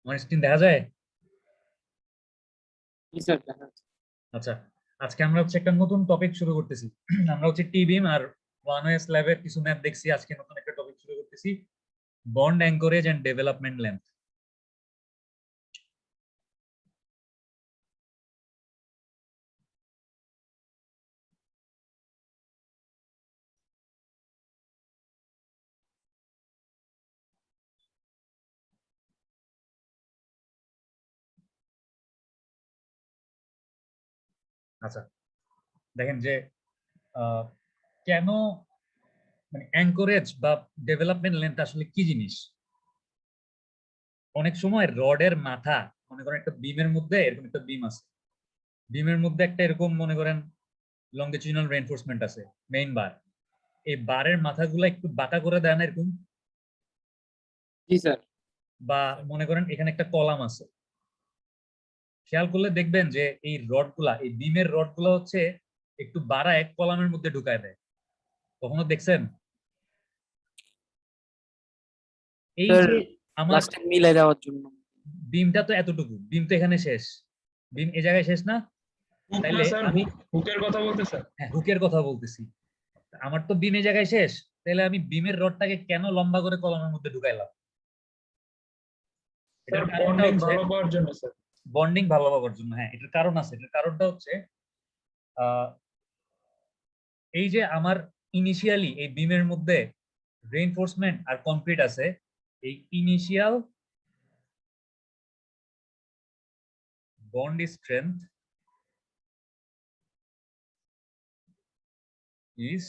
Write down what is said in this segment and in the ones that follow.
আমার স্ক্রিন দেখা যায়? জি স্যার, দেখা যাচ্ছে। আচ্ছা, আজকে আমরা একটা নতুন টপিক শুরু করতেছি। আমরা টি বিম আর ওয়ান ওয়েস ল্যাবের কিছু ম্যাথ দেখছি। আজকে নতুন একটা টপিক শুরু করতেছি, bond anchorage and development length. আচ্ছা, দেখেন যে আহ, কেন মানে অ্যাঙ্করেজ বা ডেভেলপমেন্ট লেন্থ আসলে কি জিনিস। অনেক সময় রডের মাথা, মনে করেন একটা বিমের মধ্যে এরকম একটা বিম আছে, বিমের মধ্যে একটা এরকম মনে করেন লংগিটিউডিনাল রেইনফোর্সমেন্ট আছে, মেইন বার। এই বারের মাথাগুলো একটু বাঁকা করে দেয় না এরকম? জি স্যার। বা মনে করেন এখানে একটা কলাম আছে, খেয়াল করলে দেখবেন যে এই রড গুলা, এই বিমের রড গুলা হচ্ছে একটু বাড়া এক কলামের মধ্যে ঢুকায় দেয়। কখনো দেখছেন? এই স্যার, যে আমার লাস্টে মিলাই দেওয়ার জন্য। বিমটা তো এতটুকু, বিম তো এখানে শেষ, বিম এ জায়গায় শেষ না? হুক না তাইলে স্যার, আমি, হুকের কথা বলতেছেন? হ্যাঁ হুকের কথা বলতেছি, আমার তো বিম এ জায়গায় শেষ, তাহলে আমি বিমের রডটাকে কেন লম্বা করে কলমের মধ্যে ঢুকাইলাম? স্যার এটার কারণটা বন্ডিং হচ্ছে ভালো পাওয়ার জন্য স্যার। বন্ডিং ভালো হওয়ার জন্য। হ্যাঁ, এটার কারণ আছে। এটার কারণটা হচ্ছে আহ এই যে আমার ইনিশিয়ালি এই বিমের মধ্যে রেইনফোর্সমেন্ট আর কংক্রিট আছে, এই initial bond strength is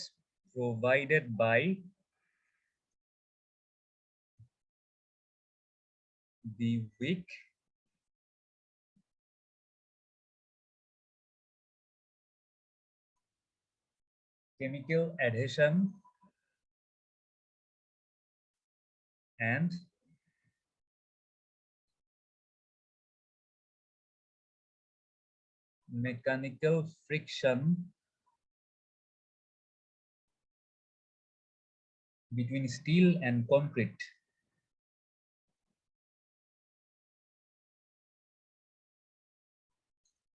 provided by the weak chemical adhesion and mechanical friction between steel and concrete.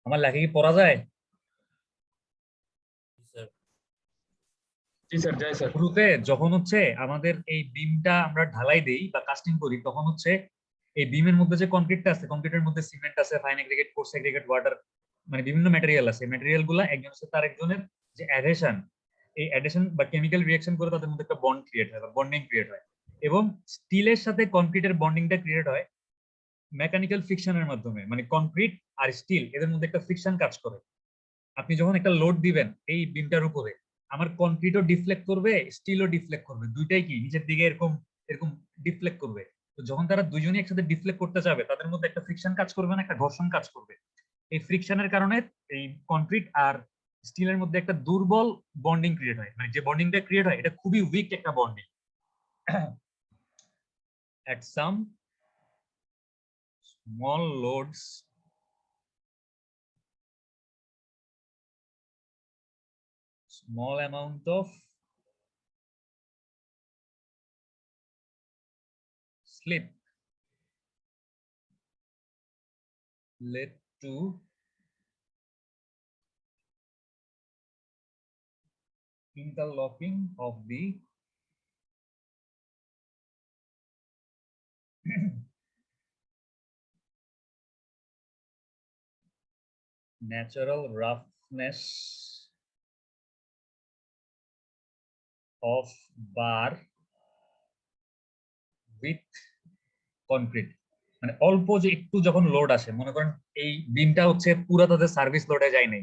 আমার লেখা কি পড়া যায়? জি স্যার, যাই স্যার। শুরুতে যখন হচ্ছে আমাদের এই বিমটা আমরা ঢালাই দেই বা কাস্টিং করি, তখন হচ্ছে এই বিমের মধ্যে যে কংক্রিটটা আছে, কংক্রিটের মধ্যে সিমেন্ট আছে, fine aggregate, course aggregate, water, মানে বিভিন্ন ম্যাটেরিয়াল আছে। ম্যাটেরিয়াল গুলা একজনের সাথে আরেকজনের যে অ্যাডহেশন, এই অ্যাডহেশন বা কেমিক্যাল রিঅ্যাকশন করে তাদের মধ্যে একটা বন্ড ক্রিয়েট হয় বা বন্ডিং ক্রিয়েট হয়। এবং স্টিলের সাথে কংক্রিটের বন্ডিংটা ক্রিয়েট হয় মেকানিক্যাল ফ্রিকশনের মাধ্যমে। মানে কংক্রিট আর স্টিল এদের মধ্যে একটা ফ্রিকশন কাজ করে। আপনি যখন একটা লোড দিবেন এই বিমটার উপরে, আমার কনক্রিটও ডিফ্লেক্ট করবে, স্টিলও ডিফ্লেক্ট করবে, দুইটাই কি নিচের দিকে এরকম এরকম ডিফ্লেক্ট করবে। তো যখন তারা দুইজনই একসাথে ডিফ্লেক্ট করতে যাবে, তাদের মধ্যে একটা ফ্রিকশন কাজ করবে না, একটা ঘর্ষণ কাজ করবে। এই ফ্রিকশনের কারণে এই কনক্রিট আর স্টিলের মধ্যে একটা দুর্বল বন্ডিং ক্রিয়েট হয়। মানে যে বন্ডিংটা ক্রিয়েট হয় এটা খুবই উইক একটা bonding. at some small loads, small amount of slip led to interlocking of the natural roughness of bar with concrete। মানে অল্প যে একটু যখন লোড আসে, মনে করেন এই বিমটা হচ্ছে পুরো তাদের সার্ভিস লোডে যায় নাই।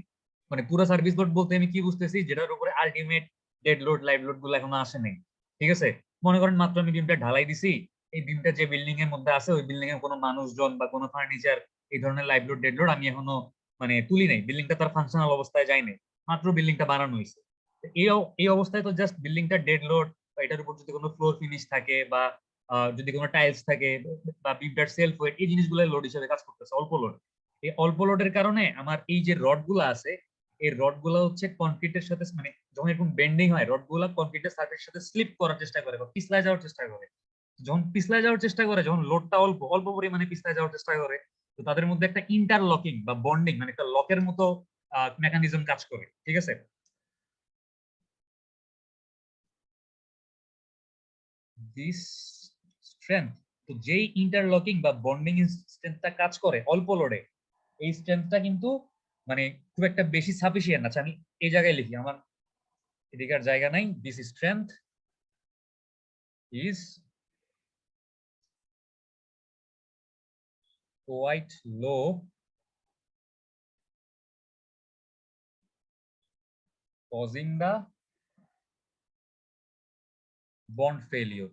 মানে পুরো সার্ভিস লোড বলতে আমি কি বুঝতেছি, যেটার উপরে ultimate dead load live load গুলো এখনো আসে নাই। ঠিক আছে, মনে করেন মাত্র আমি বিমটা ঢালাই দিছি, এই বিমটা যে বিল্ডিং এর মধ্যে আছে ওই বিল্ডিং এর কোনো মানুষজন বা কোনো ফার্নিচার, এই ধরনের লাইভ লোড ডেড লোড আমি এখনো মানে তুলি নাই। বিল্ডিংটা তার ফাংশনাল অবস্থায় যায় নাই, মাত্র বিল্ডিংটা বানানো হয়েছে। এই এই অবস্থায় তো জাস্ট বিল্ডিংটা ডেড লোড, বা এটার উপর যদি কোনো ফ্লোর ফিনিশ থাকে বা যদি কোনো টাইলস থাকে বা বিমটার সেলফ ওয়েট, এই জিনিসগুলো লোড হিসেবে কাজ করতেছে, অল্প লোড। এই অল্প লোডের কারণে আমার এই যে রড গুলো আছে, এই রড গুলো হচ্ছে কনক্রিটের সাথে, মানে যখন এরকম বেন্ডিং হয় রড গুলা কনক্রিটের সার্ফেসের সাথে স্লিপ করার চেষ্টা করে বা পিছলা যাওয়ার চেষ্টা করে। যখন পিছলায় যাওয়ার চেষ্টা করে, যখন লোডটা অল্প অল্প পরিমাণে পিছলায় যাওয়ার চেষ্টা করে, তো তাদের মধ্যে একটা ইন্টারলকিং বা বন্ডিং মানে একটা লকের মতো মেকানিজম কাজ করে, ঠিক আছে? দিস স্ট্রেংথ, তো যেই ইন্টারলকিং বা বন্ডিং স্ট্রেংথটা কাজ করে অল্প লোডে, এই স্ট্রেংথটা কিন্তু মানে খুব একটা বেশি সাফিসিয়েন্ট। আচ্ছা আমি এই জায়গায় লিখি, আমার এদিকার জায়গা নাই। This strength is quite low causing the bond failure।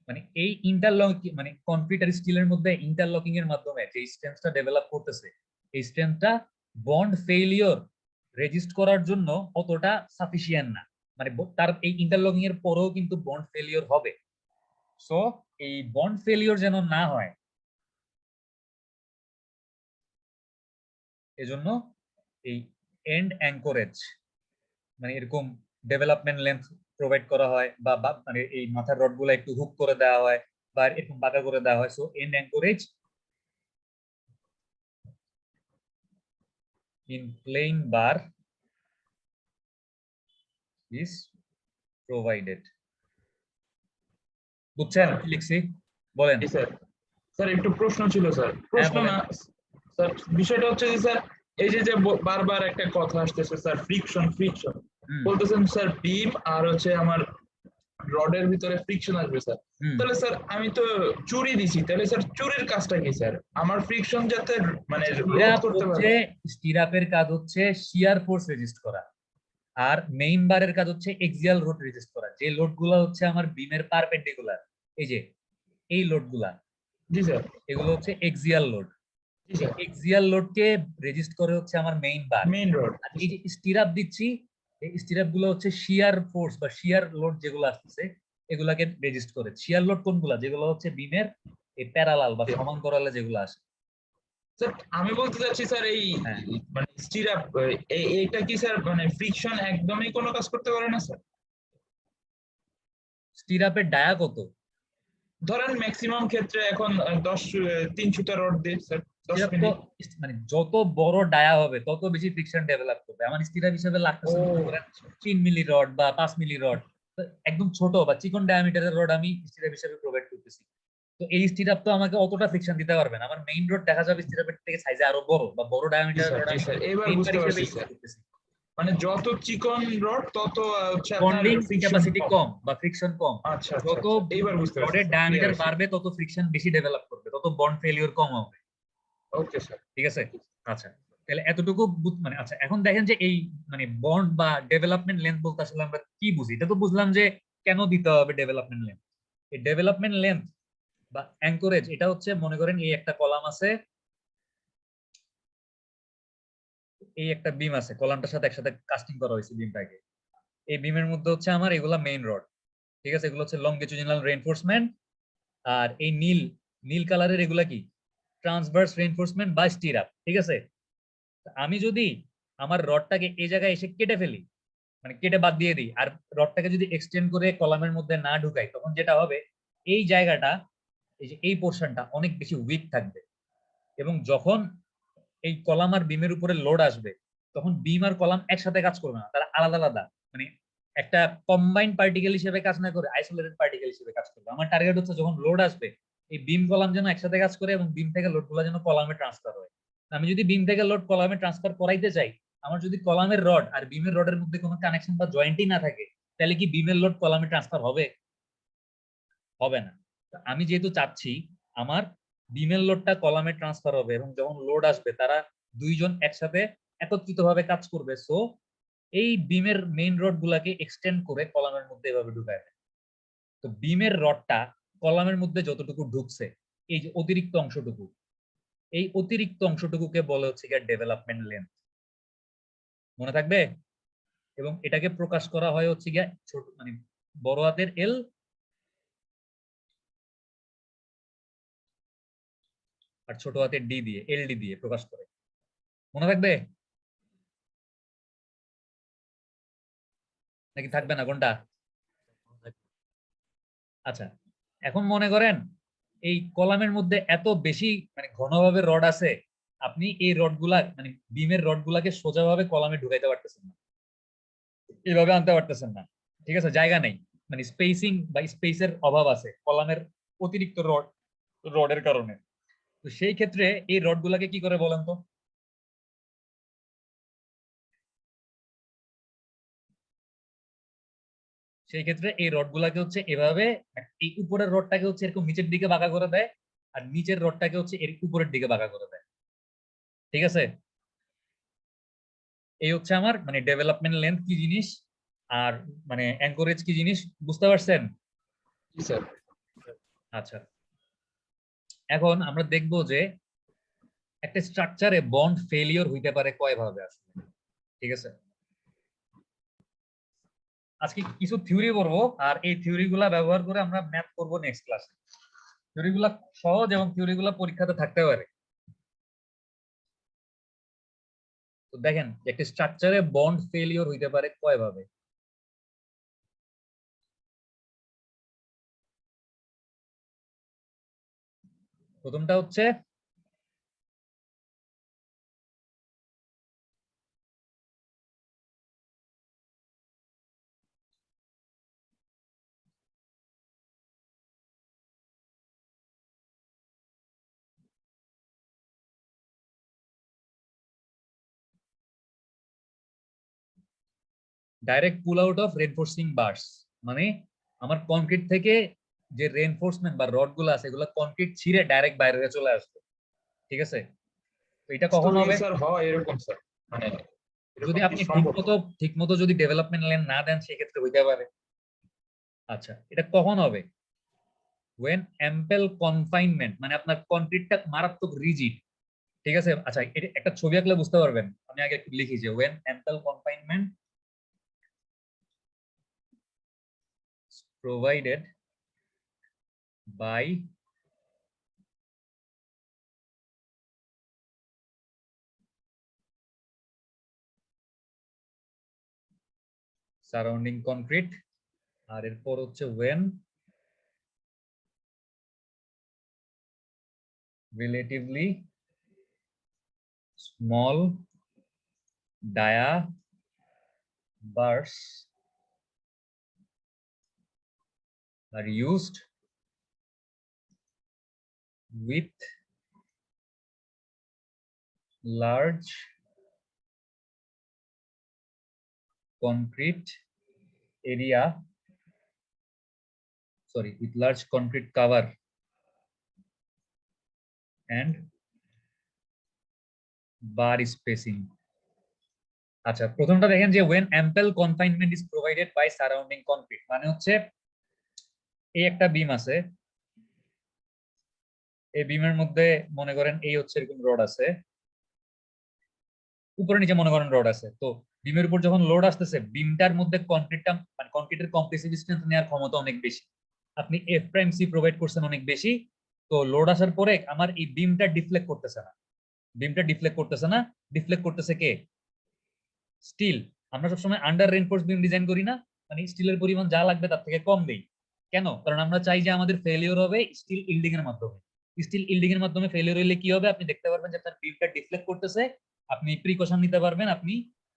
মানে এই ইন্টারলকিং মানে কনক্রিট আর স্টিলের মধ্যে ইন্টারলকিং এর মাধ্যমে যে স্ট্রেংথটা ডেভেলপ করতেছে, এই স্ট্রেংথটা বন্ড ফেলিওর রেজিস্ট করার জন্য অতটা সাফিসিয়েন্ট না। মানে তার এই ইন্টারলকিং এর পরেও কিন্তু বন্ড ফেলিওর হবে। সো এই বন্ড ফেলিওর যেন না হয়, এজন্য এই এন্ড অ্যাঙ্করেজ মানে এরকম ডেভেলপমেন্ট লেন্থ প্রোভাইড করা হয়, বা মানে এই মাথার রড গুলা একটু হুক করে দেওয়া হয় বা এরকম বাঁকা করে দেওয়া হয়। So end anchorage in plain bar is provided। বুঝছেন কি লিখছি? বলেন। জি স্যার। স্যার একটু প্রশ্ন ছিল স্যার, প্রশ্ন বলেন। না স্যার, বিষয়টা হচ্ছে যে স্যার এই যে যে বারবার একটা কথা আসতেছে স্যার, ফ্রিকশন ফ্রিকশন হুম, বলতেছেন স্যার, বিম আর হচ্ছে আমার রডের ভিতরে ফ্রিকশন আসবে স্যার। হুম। তাহলে স্যার আমি তো চুরি দিছি, তাহলে স্যার চুরির কাজটা কি স্যার? আমার ফ্রিকশন যাতে মানে রোধ স্টিরাপ করতে হচ্ছে, পারে। স্টিরাপের কাজ হচ্ছে শিয়ার ফোর্স রেজিস্ট করা, আর মেইন বারের কাজ হচ্ছে এক্সিয়াল লোড রেজিস্ট করা। যে লোড গুলা হচ্ছে আমার বিমের পারপেন্ডিকুলার, এই যে এই লোড গুলা, জি স্যার। এগুলো হচ্ছে এক্সিয়াল লোড। জি স্যার। এক্সিয়াল লোডকে রেজিস্ট করে হচ্ছে আমার মেইন বার। Main rod. আর এই যে স্টিরাপ দিচ্ছি, এই স্টিরাপ গুলো হচ্ছে শিয়ার ফোর্স বা শিয়ার লোড যেগুলো আসতেছে এগুলাকে রেজিস্ট করে। শিয়ার লোড কোনগুলা? যেগুলো হচ্ছে বিমের এই প্যারালাল বা সমান্তরালে যেগুলো আসে। স্যার আমি বলতে চাচ্ছি স্যার, এই হ্যাঁ, মানে স্টিরাপ এইটা কি স্যার মানে ফ্রিকশন একদমই কোনো কাজ করতে পারে না স্যার? স্টিরাপের ডায়া কত? ধরেন ম্যাক্সিমাম ক্ষেত্রে এখন 3 সুতা রড দিয়ে স্যার 10 স্টিরাপ তো মিনিট। মানে যত বড় ডায়া হবে তত বেশি ফ্রিকশন ডেভেলপ করবে। আমার স্টিরাপ হিসেবে ও লাগতেছে মনে করেন 3 মিলি রড বা 5 মিলি রড, একদম ছোট বা চিকন ডায়ামিটারের রড আমি স্টিরাপ হিসেবে প্রোভাইড করতেছি। তো এই স্টিরাপ তো আমাকে অতটা ফ্রিকশন দিতে পারবে না। আমার মেইন রড দেখা যাবে স্টিরাপের থেকে সাইজে আরো বড় বা বড় জি ডায়ামিটারের স্যার, রড জি আমি স্যার, এবার মেইন বার বুঝতে হিসেবে পারছি ইউজ স্যার। করতেছি। মানে যত চিকন রড তত হচ্ছে আপনার বন্ডিং ফ্রিকশন ক্যাপাসিটি কম। কম বা ফ্রিকশন কম। আচ্ছা আচ্ছা যত আচ্ছা, এইবার বুঝতে পারছি রডের স্যার, ক্লিয়ার ডায়ামিটার আছে। বাড়বে তত ফ্রিকশন বেশি ডেভেলপ করবে, তত বন্ড ফেলিওর কম হবে। Okay sir. ঠিক আছে? আচ্ছা, তাহলে এতটুকু মানে আচ্ছা এখন দেখেন যে এই মানে বন্ড বা ডেভেলপমেন্ট লেন্থ বলতে আসলে আমরা কি বুঝি। এটা তো বুঝলাম যে কেন দিতে হবে ডেভেলপমেন্ট লেন্থ। এই ডেভেলপমেন্ট লেন্থ বা অ্যাঙ্করেজ এটা হচ্ছে, মনে করেন এই একটা কলাম আছে, এই একটা বিম আছে, কলামটার সাথে একসাথে কাস্টিং করা হয়েছে বিমটাকে। এই বিমের মধ্যে হচ্ছে আমার এগুলা মেইন রড, ঠিক আছে? এগুলো হচ্ছে লংগিটিউডিনাল রেইনফোর্সমেন্ট। আর এই নীল নীল কালারের এগুলা কি? ট্রান্সভার্স রেইনফোর্সমেন্ট বা স্টিরাপ, ঠিক আছে? আমি যদি আমার রডটাকে এই জায়গায় এসে কেটে ফেলি, মানে কেটে বাদ দিয়ে দিই, আর রডটাকে যদি এক্সটেন্ড করে কলামের মধ্যে না ঢুকাই, তখন যেটা হবে এই জায়গাটা, এই যে এই পোর্শনটা অনেক বেশি উইক থাকবে। এবং যখন এই কলাম আর বিমের উপরে লোড আসবে, তখন বিম আর কলাম একসাথে কাজ করবে না, তারা আলাদা আলাদা মানে একটা কম্বাইন্ড পার্টিকেল হিসেবে কাজ না করে আইসোলেটেড পার্টিকেল হিসেবে কাজ করবে। আমার টার্গেট হচ্ছে যখন লোড আসবে এই বিম কলাম যেন একসাথে কাজ করে এবং বিম থেকে লোড গুলো যেন কলামে ট্রান্সফার হয়। আমি যদি বিম থেকে লোড কলামে ট্রান্সফার করাইতে চাই, আমার যদি কলামের রড আর বিমের রডের মধ্যে কোনো কানেকশন বা জয়েন্টই না থাকে, তাহলে কি বিমের লোড কলামে ট্রান্সফার হবে? হবে না। আমি যেহেতু চাচ্ছি আমার বিমের লোডটা কলামে ট্রান্সফার হবে এবং যখন লোড আসবে তারা দুইজন একসাথে একত্রিত ভাবে কাজ করবে, সো এই বিমের মেইন রড গুলাকে এক্সটেন্ড করে কলামের মধ্যে এভাবে ঢুকায় দেয়। তো বিমের রডটা কলামের মধ্যে যতটুকু ঢুকছে, এই যে অতিরিক্ত অংশটুকু, এই অতিরিক্ত অংশটুকুকে বলে হচ্ছে গিয়ে ডেভেলপমেন্ট লেন্থ। মনে থাকবে? এবং এটাকে প্রকাশ করা হয় হচ্ছে গিয়ে ছোট মানে বড় হাতের এল আর ছোট হাতের ডি দিয়ে, এলডি দিয়ে প্রকাশ করে। মনে থাকবে নাকি থাকবে না কোনটা? আচ্ছা, এখন মনে করেন এই কলামের মধ্যে এত বেশি মানে ঘনভাবে রড আছে, আপনি এই রডগুলা মানে বিমের রডগুলাকে সোজাভাবে কলামে ঢুকাইতে পারতেছেন না, এইভাবে আনতে পারতেছেন না, ঠিক আছে, জায়গা নেই, মানে স্পেসিং বা স্পেসের অভাব আছে কলামের অতিরিক্ত রডের কারণে। তো সেই ক্ষেত্রে এই রডগুলাকে কি করে বলেন তো? সেই ক্ষেত্রে এই রডগুলাকে হচ্ছে এভাবে এই উপরের রডটাকে হচ্ছে এরকম নিচের দিকে বাঁকা করে দেয়, আর নিচের রডটাকে হচ্ছে এর উপরের দিকে বাঁকা করে দেয়, ঠিক আছে। এই হচ্ছে আমার মানে ডেভেলপমেন্ট লেন্থ কি জিনিস আর মানে অ্যাঙ্করেজ কি জিনিস, বুঝতে পারছেন? জি স্যার। আচ্ছা, এখন আমরা দেখব যে একটা স্ট্রাকচারে বন্ড ফেলিওর হইতে পারে কয় ভাবে আসলে, ঠিক আছে। আজকে কিছু থিওরি পড়বো, আর এই থিওরি গুলা ব্যবহার করে আমরা ম্যাথ করব নেক্সট ক্লাসে। থিওরি গুলা সহজ এবং থিওরি গুলা পরীক্ষাতে থাকতে পারে। তো দেখেন একটা স্ট্রাকচারে বন্ড ফেলিওর হইতে পারে কয় ভাবে। প্রথমটা হচ্ছে direct pull out of reinforcing bars, মানে আমার কনক্রিট থেকে যে রেনফোর্সমেন্ট বা রড গুলো আছে এগুলো কনক্রিট ছিঁড়ে ডাইরেক্ট বাইরে হয়ে চলে আসবে, ঠিক আছে। তো এটা কখন হবে? স্যার হয় এরকম স্যার, মানে যদি এরকম কি আপনি সম্ভব? ঠিক মতো যদি ডেভেলপমেন্ট লেন না দেন সেক্ষেত্রে হইতে পারে। আচ্ছা, এটা কখন হবে? ওয়েন অ্যাম্পেল কনফাইনমেন্ট, মানে আপনার কনক্রিটটা মারাত্মক রিজিড, ঠিক আছে। আচ্ছা, এটা একটা ছবি আঁকলে বুঝতে পারবেন, আমি আগে একটু লিখি যে when ample confinement provided by surrounding concrete, আর এরপর হচ্ছে when relatively small dia bars are used with large concrete area, sorry, with large concrete cover and bar spacing. আচ্ছা, প্রথমটা দেখেন যে when ample confinement is provided by surrounding concrete, মানে হচ্ছে এই একটা বিম আছে, এই বিমের মধ্যে মনে করেন এই হচ্ছে এরকম রড আছে, উপরে নিচে মনে করেন রড আছে। তো বিমের উপর যখন লোড আসতেছে বিমটার মধ্যে কনক্রিটটা মানে কনক্রিটের কম্প্রেসিভ স্ট্রেংথ নেওয়ার ক্ষমতা অনেক বেশি, আপনি এফ প্রাইম সি প্রোভাইড করছেন অনেক বেশি। তো লোড আসার পরে আমার এই বিমটা ডিফ্লেক্ট করতেছে না, ডিফ্লেক্ট করতেছে কে? স্টিল। আমরা সবসময় আন্ডার রেইনফোর্স বিম ডিজাইন করি না, মানে স্টিলের পরিমাণ যা লাগবে তার থেকে কম দেই। কেন? কারণ আমরা চাই যে আমাদের ফেলিওর হবে স্টিল ইল্ডিং এর মাধ্যমে। স্টিল ইল্ডিং এর মাধ্যমে ফেলিওর হলে কি হবে? আপনি দেখতে পারবেন যে আপনার বিমটা ডিফ্লেক্ট করতেছে, আপনি প্রিকশন নিতে পারবেন, আপনি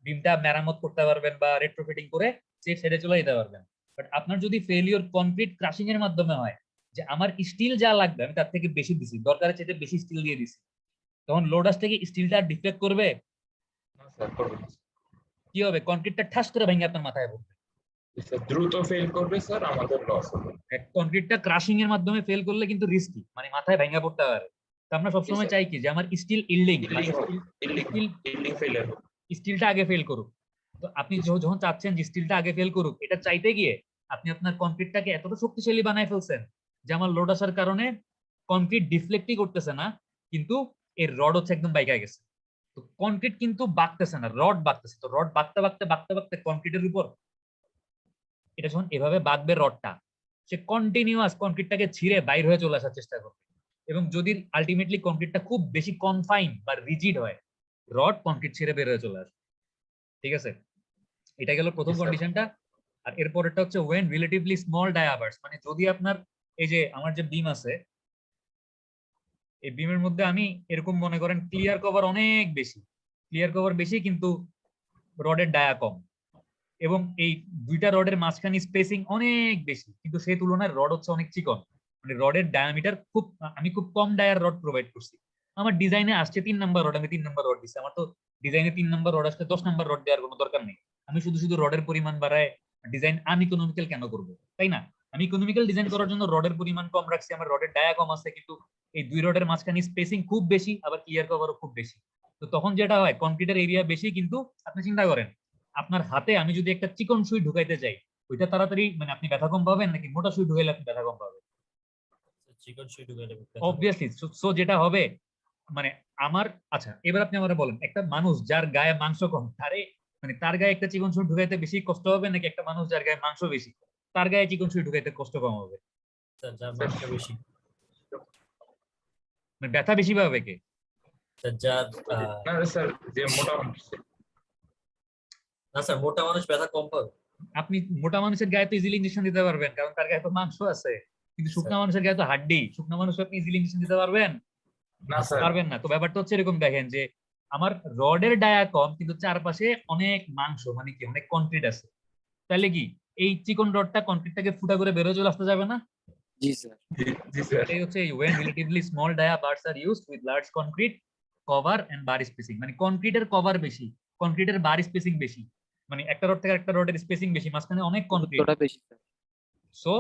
বিমটা মেরামত করতে পারবেন বা রেট্রোফিটিং করে সেট সাইডে চলে যেতে পারবেন। বাট আপনার যদি ফেলিওর কনক্রিট ক্রাশিং এর মাধ্যমে হয়, যে আমার স্টিল যা লাগবে আমি তার থেকে বেশি দিছি, দরকারের চাইতে বেশি স্টিল দিয়ে দিছি, তখন লোড আস থেকে স্টিলটা ডিফ্লেক্ট করবে, না স্যার, করবে না। কি হবে? কনক্রিটটা ঠাস করে ভেঙে আপনার মাথায় পড়বে। স্যার দ্রুত ফেল করবে স্যার, আমাদের লস হবে। কনক্রিটটা ক্রাশিং এর মাধ্যমে ফেল করলে কিন্তু রিস্কি, মানে মাথায় ভেঙে পড়তে পারে। তো আমরা সবসময় চাই কি যে আমার স্টিল ইল্ডিং, ইল্ডিং ফেলিয়ার হবে। স্টিলটা আগে ফেল করুক। তো আপনি যখন চাচ্ছেন যে স্টিলটা আগে ফেল করুক, এটা চাইতে গিয়ে আপনি আপনার কনক্রিটটাকে এতটা শক্তিশালী বানায় ফেলছেন যে আমার লোড আসার কারণে কনক্রিট ডিফ্লেক্টই করতেছে না, কিন্তু এর রড হচ্ছে একদম বাইকা গেছে। তো কনক্রিট কিন্তু বাঁকতেছে না, রড বাঁকতেছে। তো রড বাঁকতে বাঁকতে বাঁকতে বাঁকতে কনক্রিটের উপর এটা যখন এভাবে বাঁকবে রডটা, সে কন্টিনিউয়াস কনক্রিটটাকে ছিঁড়ে বাইর হয়ে চলে আসার চেষ্টা করবে। এবং যদি আলটিমেটলি কনক্রিটটা খুব বেশি কনফাইন বা রিজিড হয়, রড কনক্রিট ছিঁড়ে বের হয়ে চলে আসবে, ঠিক আছে। এটা গেল প্রথম কন্ডিশনটা। আর এরপরেরটা হচ্ছে ওয়েন রিলেটিভলি স্মল ডায়াবার্স, মানে যদি আপনার এই যে আমার যে বিম আছে, এই বিমের মধ্যে আমি এরকম মনে করেন ক্লিয়ার কভার অনেক বেশি, ক্লিয়ার কভার বেশি কিন্তু রডের ডায়া কম, এবং এই দুইটা রডের মাঝখানে স্পেসিং অনেক বেশি কিন্তু সেই তুলনায় রড হচ্ছে অনেক চিকন, মানে রডের ডায়ামিটার খুব, আমি খুব কম ডায়ার রড প্রোভাইড করছি। আমার ডিজাইনে আসছে 3 নাম্বার রড, আমি 3 নাম্বার রড দিচ্ছি। আমার তো ডিজাইনে 3 নাম্বার রড আসলে 10 নাম্বার রড দেওয়ার কোনো দরকার নেই। আমি শুধু শুধু রডের পরিমাণ বাড়ায় ডিজাইন আনইকোনমিক্যাল কেন করবো, তাই না? আমি ইকোনমিক্যাল ডিজাইন করার জন্য রডের পরিমাণ কম রাখছি, আমার রডের ডায়া কম আছে, কিন্তু এই দুই রডের মাঝখানে স্পেসিং খুব বেশি, আবার ক্লিয়ার কভারও খুব বেশি। তো তখন যেটা হয়, কনক্রিটের এরিয়া বেশি কিন্তু আপনি চিন্তা করেন আপনার হাতে আমি যদি একটা চিকন সুই ঢুকাইতে যাই, ওইটা তাড়াতাড়ি মানে আপনি ব্যথা কম পাবেন, নাকি মোটা সুই ঢুকাইলে আপনি ব্যথা কম পাবেন? চিকন সুই ঢুকাইলে অবভিয়াসলি। সো যেটা হবে মানে আমার, আচ্ছা এবার আপনি আমাকে বলেন, একটা মানুষ যার গায়ে মাংস কম, তারে মানে তার গায়ে একটা চিকন সুই ঢুকাইতে বেশি কষ্ট হবে, নাকি একটা মানুষ যার গায়ে মাংস বেশি তার গায়ে চিকন সুই ঢুকাইতে কষ্ট কম হবে? স্যার যার মাংস বেশি, মানে ব্যথা বেশি পাবে কে? স্যার যার না স্যার, যে মোটা না স্যার মোটা মানুষ ব্যথা কম পাবে। আপনি মোটা মানুষের গায়ে তো ইজিলি ইনজেকশন দিতে পারবেন, কারণ তার গায়ে তো মাংস আছে, কিন্তু শুকনা মানুষের গায়ে তো হাড্ডি, শুকনা মানুষ আপনি ইজিলি ইনজেকশন দিতে পারবেন? না স্যার। পারবেন না। তো ব্যাপারটা হচ্ছে এরকম, দেখেন যে আমার রডের ডায়া কম কিন্তু চারপাশে অনেক মাংস, মানে কি অনেক কনক্রিট আছে, তাহলে কি এই চিকন রডটা কনক্রিটটাকে ফুটা করে বেরোয় চলে আসতে যাবে না? জি স্যার। জি স্যার। এটাই হচ্ছে when relatively small dia bars are used with large concrete cover and bar spacing, মানে কনক্রিটের কভার বেশি, কনক্রিটের বার স্পেসিং বেশি, মানে একটা রড থেকে একটা রডের স্পেসিং বেশি, মাঝখানে অনেক কনক্রিট। দূরত্বটা বেশি স্যার। সো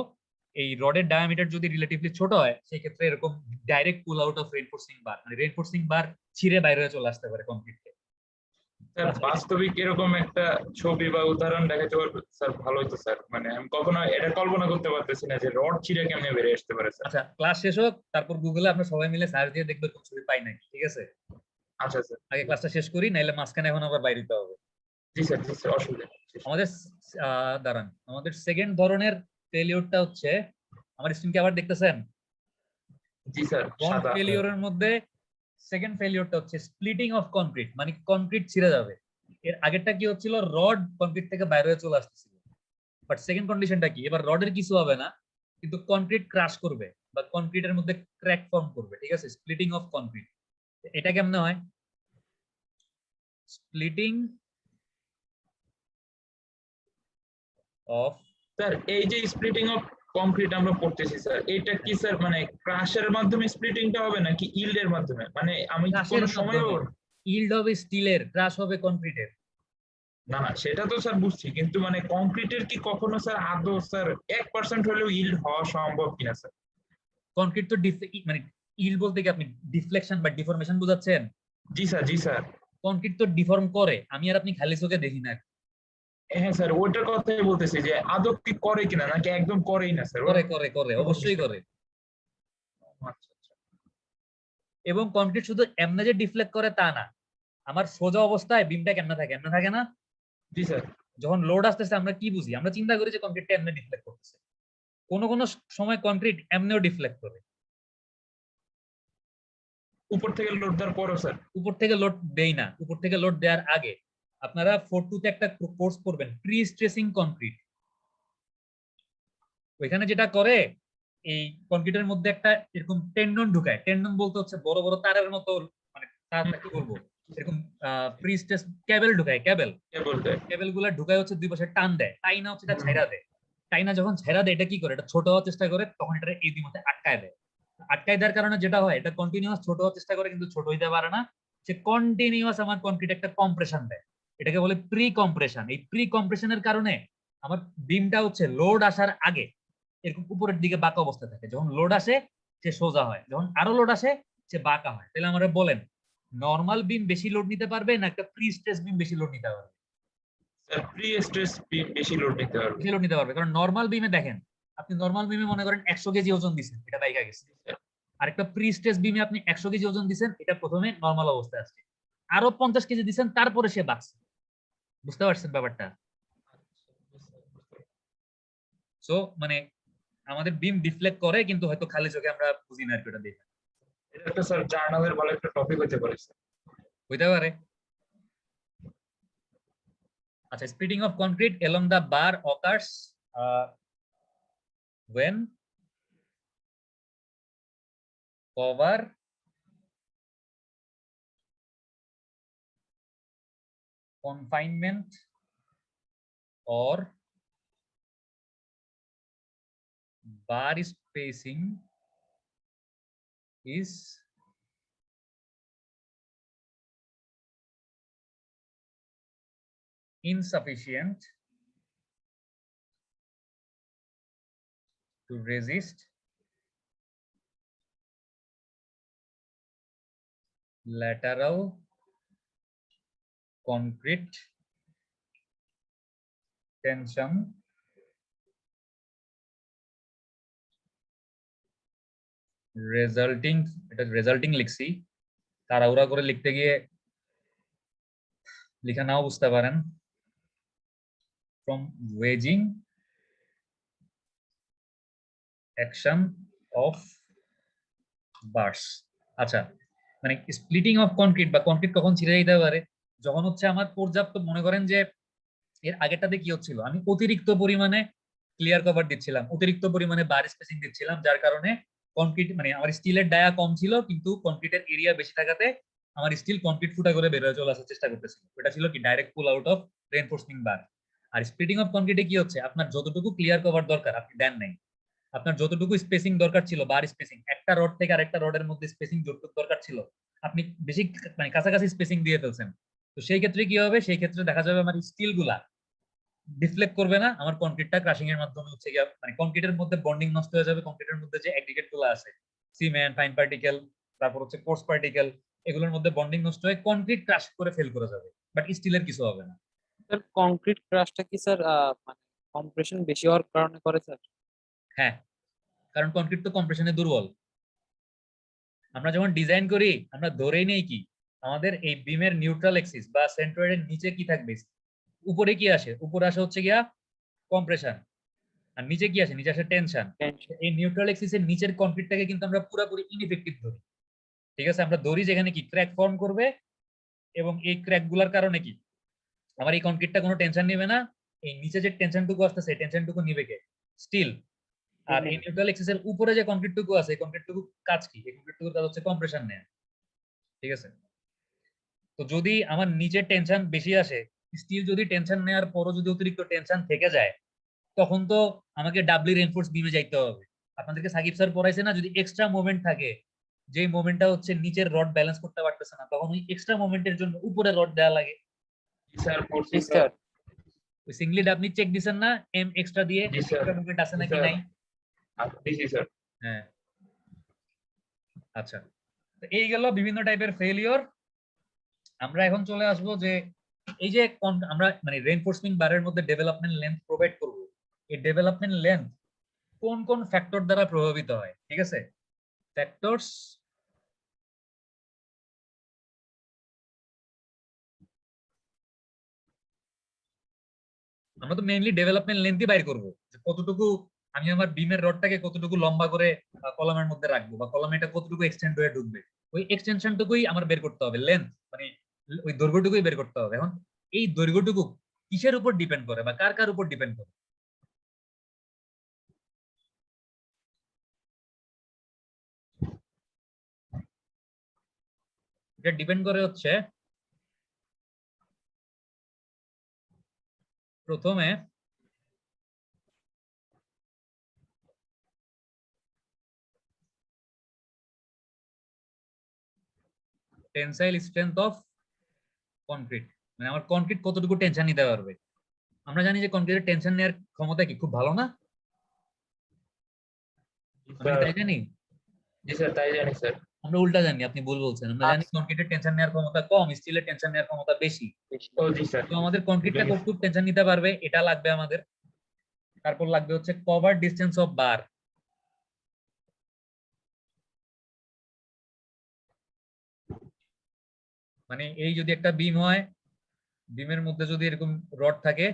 এই রডের ডায়ামিটার যদি রিলেটিভলি ছোট হয়, সেই ক্ষেত্রে এরকম direct pull out of reinforcing বার, মানে রেইনফোর্সিং বার ছিঁড়ে বাইরে হয়ে চলে আসতে পারে কনক্রিটে। স্যার বাস্তবিক এরকম একটা ছবি বা উদাহরণ দেখাতে পারবে স্যার, ভালো হতো স্যার। মানে আমি কখনো এটা কল্পনা করতে পারতেছি না যে রড ছিঁড়ে কেমনে বেরিয়ে আসতে পারে স্যার। আচ্ছা ক্লাস শেষ হোক, তারপর গুগলে আমরা সবাই মিলে সার্চ দিয়ে দেখবো কোন ছবি পাই নাকি, ঠিক আছে? আচ্ছা স্যার। আগে ক্লাসটা শেষ করি, নাইলে মাঝখানে এখন আবার বাইরে দিতে হবে। জি স্যার, জি স্যার, অসুবিধা নেই। আমাদের দাঁড়ান, আমাদের সেকেন্ড ধরনের ফেলিওরটা হচ্ছে, আমার স্ক্রিনকে আবার দেখতেছেন? জি স্যার, বন্ড সাদা। ফেলিওরের মধ্যে সেকেন্ড ফেলিওরটা হচ্ছে স্প্লিটিং অফ কনক্রিট, মানে কনক্রিট ছিঁড়ে যাবে। এর আগেরটা কি হচ্ছিল, রড কনক্রিট থেকে বাইরে হয়ে চলে আসতেছিল। বাট সেকেন্ড কন্ডিশনটা কি, এবার রডের কিছু হবে না, কিন্তু কনক্রিট ক্রাশ করবে বা কনক্রিটের মধ্যে ক্র্যাক ফর্ম করবে, ঠিক আছে? Splitting of concrete. এটা কেমনে হয়? স্প্লিটিং অফ, স্যার এই যে স্প্লিটিং অফ কংক্রিট আমরা পড়তেছি স্যার, এটা কি স্যার মানে ক্রাশের মাধ্যমে স্প্লিটিংটা হবে নাকি ইল্ডের মাধ্যমে? মানে আমি কি কোনো সময়ও ইল্ড হবে স্টিলের, ক্রাশ হবে কনক্রিটের। না না, সেটা তো স্যার বুঝছি, কিন্তু মানে কংক্রিটের কি কখনো স্যার আদৌ স্যার 1% হলেও ইল্ড হওয়া সম্ভব কিনা স্যার? কনক্রিট তো মানে ইল্ড বলতে কি আপনি ডিফ্লেকশন বা ডিফরমেশন বুঝাচ্ছেন? জি স্যার, জি স্যার। কনক্রিট তো ডিফর্ম করে, আমি আর আপনি খালি চোখে দেখি না। হ্যাঁ স্যার, ওইটার কথাই বলতেছি যে আদৌ কি করে কিনা, নাকি একদম করেই না স্যার? করে করে করে, অবশ্যই করে। আচ্ছা আচ্ছা। এবং কনক্রিট শুধু এমনি যে ডিফ্লেক্ট করে তা না, আমার সোজা অবস্থায় বিমটা কেমনে থাকে, এমনে থাকে না? জি স্যার। যখন লোড আসতেছে আমরা কি বুঝি, আমরা চিন্তা করি যে কনক্রিটটা এমনি ডিফ্লেক্ট করতেছে। কোন কোন সময় কনক্রিট এমনিও ডিফ্লেক্ট করে। উপর থেকে লোড দেওয়ার পরও স্যার? উপর থেকে লোড দেই না, উপর থেকে লোড দেওয়ার আগে আপনারা 4-2 তে একটা কোর্স করবেন, প্রি স্ট্রেসিং কনক্রিট। ওইখানে যেটা করে, এই কনক্রিটের মধ্যে একটা এরকম টেন্ডন ঢুকায়, টেন্ডন বলতে হচ্ছে বড় বড় তারের মতো, মানে তারটা কি বলবো, এরকম প্রি স্ট্রেস কেবল ঢুকায়, কেবল কে বলতে? কেবল গুলা ঢুকায় হচ্ছে দুই পাশে টান দেয়, তাই না হচ্ছে এটা ছাইরা দেয়। তাই না যখন ছাইরা দেয় এটা কি করে, এটা ছোট হওয়ার চেষ্টা করে, তখন এটা এই দুই মধ্যে আটকায় দেয়। আটকায় দেওয়ার কারণে যেটা হয়, এটা কন্টিনিউয়াস ছোট হওয়ার চেষ্টা করে কিন্তু ছোট হইতে পারে না, সে কন্টিনিউয়াস আমার কনক্রিট একটা কম্প্রেশন দেয়, এটাকে বলে প্রি কম্প্রেশন। এই প্রি কম্প্রেশনের কারণে আমার বিমটা হচ্ছে লোড আসার আগে এরকম উপরের দিকে বাঁকা অবস্থায় থাকে, যখন লোড আসে সে সোজা হয়, যখন আরো লোড আসে সে বাঁকা হয়। তাহলে আমরা বলেন নরমাল বিম বেশি লোড নিতে পারবে না একটা প্রি স্ট্রেস বিম বেশি লোড নিতে পারবে? স্যার প্রি স্ট্রেস বেশি লোড নিতে পারবে। বেশি লোড নিতে পারবে, কারণ নরমাল বিমে দেখেন, আপনি নরমাল বিমে মনে করেন 100 কেজি ওজন দিচ্ছেন, এটা বাইকা গেছে। আরেকটা প্রি স্ট্রেস বিমে আপনি 100 কেজি ওজন দিচ্ছেন, এটা প্রথমে নরমাল অবস্থায় আসছে, আরো 50 কেজি দিচ্ছেন, তারপরে সে বাঁচছে। বুঝতে পারছেন ব্যাপারটা? সো মানে আমাদের বিম ডিফ্লেক্ট করে, কিন্তু হয়তো খালি চোখে আমরা বুঝি না আর কি, ওটা দেখে। এটা একটা স্যার জার্নালের ভালো একটা টপিক হতে পারে স্যার। হইতে পারে। আচ্ছা, splitting of concrete along the bar occurs when cover confinement or bar spacing is insufficient to resist lateral concrete tension resulting লিখছি, তাড়াহুড়া করে লিখতে গিয়ে লিখা নাও বুঝতে পারেন, from wedging action of bars। আচ্ছা, মানে স্প্লিটিং অফ কনক্রিট বা কনক্রিট কখন ছিঁড়ে যেতে পারে, যখন হচ্ছে আমার পর্যাপ্ত, মনে করেন যে এর আগেরটাতে কি হচ্ছিল, আমি অতিরিক্ত পরিমাণে ক্লিয়ার কভার দিচ্ছিলাম, অতিরিক্ত পরিমাণে বার স্পেসিং দিচ্ছিলাম, যার কারণে কনক্রিট মানে আমার স্টিলের ডায়া কম ছিল কিন্তু কনক্রিটের এরিয়া বেশি থাকাতে আমার স্টিল কনক্রিট ফুটা করে বের হয়ে চলে আসার চেষ্টা করতেছিল। এটা ছিল কি direct pull out of reinforcing bar. আর স্প্লিটিং অফ কনক্রিটে কি হচ্ছে, আপনার যতটুকু ক্লিয়ার কভার দরকার আপনি দেন নাই, আপনার যতটুকু স্পেসিং দরকার ছিল, বার স্পেসিং, একটা রড থেকে আরেকটা রডের মধ্যে স্পেসিং যতটুকু দরকার ছিল আপনি বেশি মানে কাছাকাছি স্পেসিং দিয়ে ফেলছেন। তো সেই ক্ষেত্রে কি হবে, সেই ক্ষেত্রে দেখা যাবে আমার স্টিল গুলা ডিফ্লেক্ট করবে না, আমার কনক্রিটটা ক্রাশিং এর মাধ্যমে হচ্ছে গিয়ে মানে কনক্রিটের মধ্যে বন্ডিং নষ্ট হয়ে যাবে, কনক্রিটের মধ্যে যে অ্যাগ্রিগেট গুলো আছে, সিমেন্ট, ফাইন পার্টিকেল, তারপর হচ্ছে কোর্স পার্টিকেল, এগুলোর মধ্যে বন্ডিং নষ্ট হয়ে কনক্রিট ক্রাশ করে ফেল করে যাবে, বাট স্টিলের কিছু হবে না। স্যার কংক্রিট ক্রাশটা কি স্যার মানে কম্প্রেশন বেশি হওয়ার কারণে করে স্যার? হ্যাঁ, কারণ কনক্রিট তো কম্প্রেশনে দুর্বল। আমরা যখন ডিজাইন করি আমরা ধরেই নেই কি আমাদের এই বিমের নিউট্রাল এক্সিস বা সেন্ট্রয়েডের নিচে কি থাকবে, উপরে কি আসে, উপরে আসে হচ্ছে গিয়া কম্প্রেশন, আর নিচে কি আসে, নিচে আসে টেনশন। এই নিউট্রাল এক্সিস এর নিচের কনক্রিটটাকে কিন্তু আমরা পুরোপুরি ইনএফেক্টিভ ধরি, ঠিক আছে, আমরা ধরি যেখানে কি ক্র্যাক ফর্ম করবে, এবং এই ক্র্যাক গুলার কারণে কি আমার এই কনক্রিটটা কোনো টেনশন নেবে না, এই নিচে যে টেনশনটুকু আসতেছে এই টেনশনটুকু নিবে কে, স্টিল। আর এই নিউট্রাল এক্সিস এর উপরে যে কনক্রিটটুকু আছে এই কনক্রিটটুকু কাজ কি, এই কনক্রিটটুকুর কাজ হচ্ছে কম্প্রেশন নেয়া, ঠিক আছে। তো যদি আমার নিচের টেনশন বেশি আসে, স্টিল যদি টেনশন নেওয়ার পরও যদি অতিরিক্ত টেনশন থেকে যায়, তখন তো আমাকে ডাবলি রেইনফোর্স বিমে যাইতে হবে। আপনাদেরকে সাকিব স্যার পড়াইছে না, যদি এক্সট্রা মোমেন্ট থাকে, যে মোমেন্টটা হচ্ছে নিচের রড ব্যালেন্স করতে পারতেছে না, তখন ওই এক্সট্রা মোমেন্টের জন্য উপরে রড দেওয়া লাগে। স্যার পড়ছি জি স্যার। স্যার। ওই সিঙ্গলি আপনি চেক দিছেন না, এম এক্সট্রা দিয়ে জি স্যার। এক্সট্রা মোমেন্ট আছে জি নাকি স্যার। নাই? দিছি স্যার। হ্যাঁ, আচ্ছা, তো এই গেল বিভিন্ন টাইপের ফেলিওর। আমরা এখন চলে আসবো যে এই যে আমরা মানে রেইনফোর্সিং বারের মধ্যে ডেভেলপমেন্ট লেন্থ প্রোভাইড করব, এই ডেভেলপমেন্ট লেন্থ কোন কোন ফ্যাক্টর দ্বারা প্রভাবিত হয়, ঠিক আছে। ফ্যাক্টরস আমরা তো মেইনলি ডেভেলপমেন্ট লেন্থই বাইর করব, যে কতটুকু আমি আমার বিমের রডটাকে কতটুকু লম্বা করে কলামের মধ্যে রাখবো, বা কলামে এটা কতটুকু এক্সটেন্ড হয়ে ঢুকবে, ওই এক্সটেনশনটুকুই আমার বের করতে হবে, লেন্থ মানে ওই দৈর্ঘ্যটুকুই বের করতে হবে। এখন এই দৈর্ঘ্যটুকু কিসের উপর ডিপেন্ড করে বা কার কার উপর ডিপেন্ড করে? এটা ডিপেন্ড করে হচ্ছে প্রথমে টেনসাইল স্ট্রেংথ অফ কনক্রিট, মানে আমার কনক্রিট কতটুকু টেনশন নিতে পারবে। আমরা জানি যে কনক্রিটের টেনশন নেওয়ার ক্ষমতা কি খুব ভালো না, আমি তাই জানি। জি স্যার, তাই জানি স্যার। আমরা উল্টা জানি, আপনি ভুল বলছেন। আমরা জানি কনক্রিটের টেনশন নেওয়ার ক্ষমতা কম, স্টিলের টেনশন নেওয়ার ক্ষমতা বেশি। ও জি স্যার। তো আমাদের কনক্রিটটা কতটুকু টেনশন নিতে পারবে এটা লাগবে আমাদের। তারপর লাগবে হচ্ছে কভার ডিসটেন্স অফ বার, মানে এই যদি একটা বিম হয়, বিমের মধ্যে যদি এরকম রড থাকে,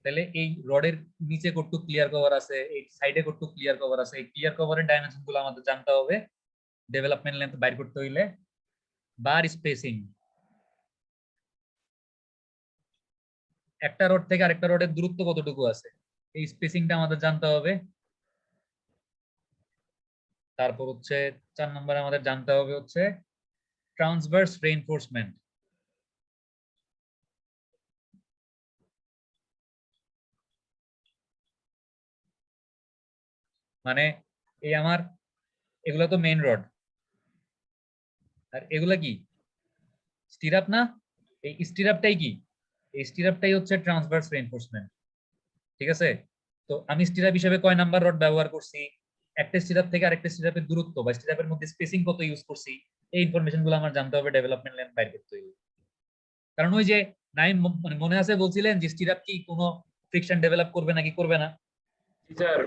তাহলে এই রডের নিচে কতটুকু ক্লিয়ার কভার আছে, এই সাইডে কতটুকু ক্লিয়ার কভার আছে, এই ক্লিয়ার কভারের ডাইমেনশন গুলো আমাদের জানতে হবে ডেভেলপমেন্ট লেন্থ বাইর করতে হইলে। বার স্পেসিং, একটা রড থেকে আরেকটা রডের দূরত্ব কতটুকু আছে, এই স্পেসিংটা আমাদের জানতে হবে। তারপর হচ্ছে 4 নম্বরে আমাদের জানতে হবে হচ্ছে ট্রান্সভার্স রেইনফোর্সমেন্ট। মানে এই আমার এগুলো তো মেইন রড, আর এগুলা কি স্টিরাপ না? এই স্টিরাপটাই কি? এই স্টিরাপটাই হচ্ছে ট্রান্সভার্স রেইনফোর্সমেন্ট। ঠিক আছে, তো আমি স্টিরাপ হিসেবে কয় নাম্বার রড ব্যবহার করছি, একটা স্টিরাপ থেকে আরেকটা স্টিরাপের দূরত্ব বা স্টিরাপের মধ্যে স্পেসিং কত ইউজ করছি, এই ইনফরমেশন গুলো আমার জানতে হবে ডেভেলপমেন্ট লেন্থ বাইর করতে হইলে। কারণ ওই যে নাইম মানে মনে আছে বলছিলেন যে স্টিরাপ কি কোনো ফ্রিকশন ডেভেলপ করবে নাকি করবে না। স্যার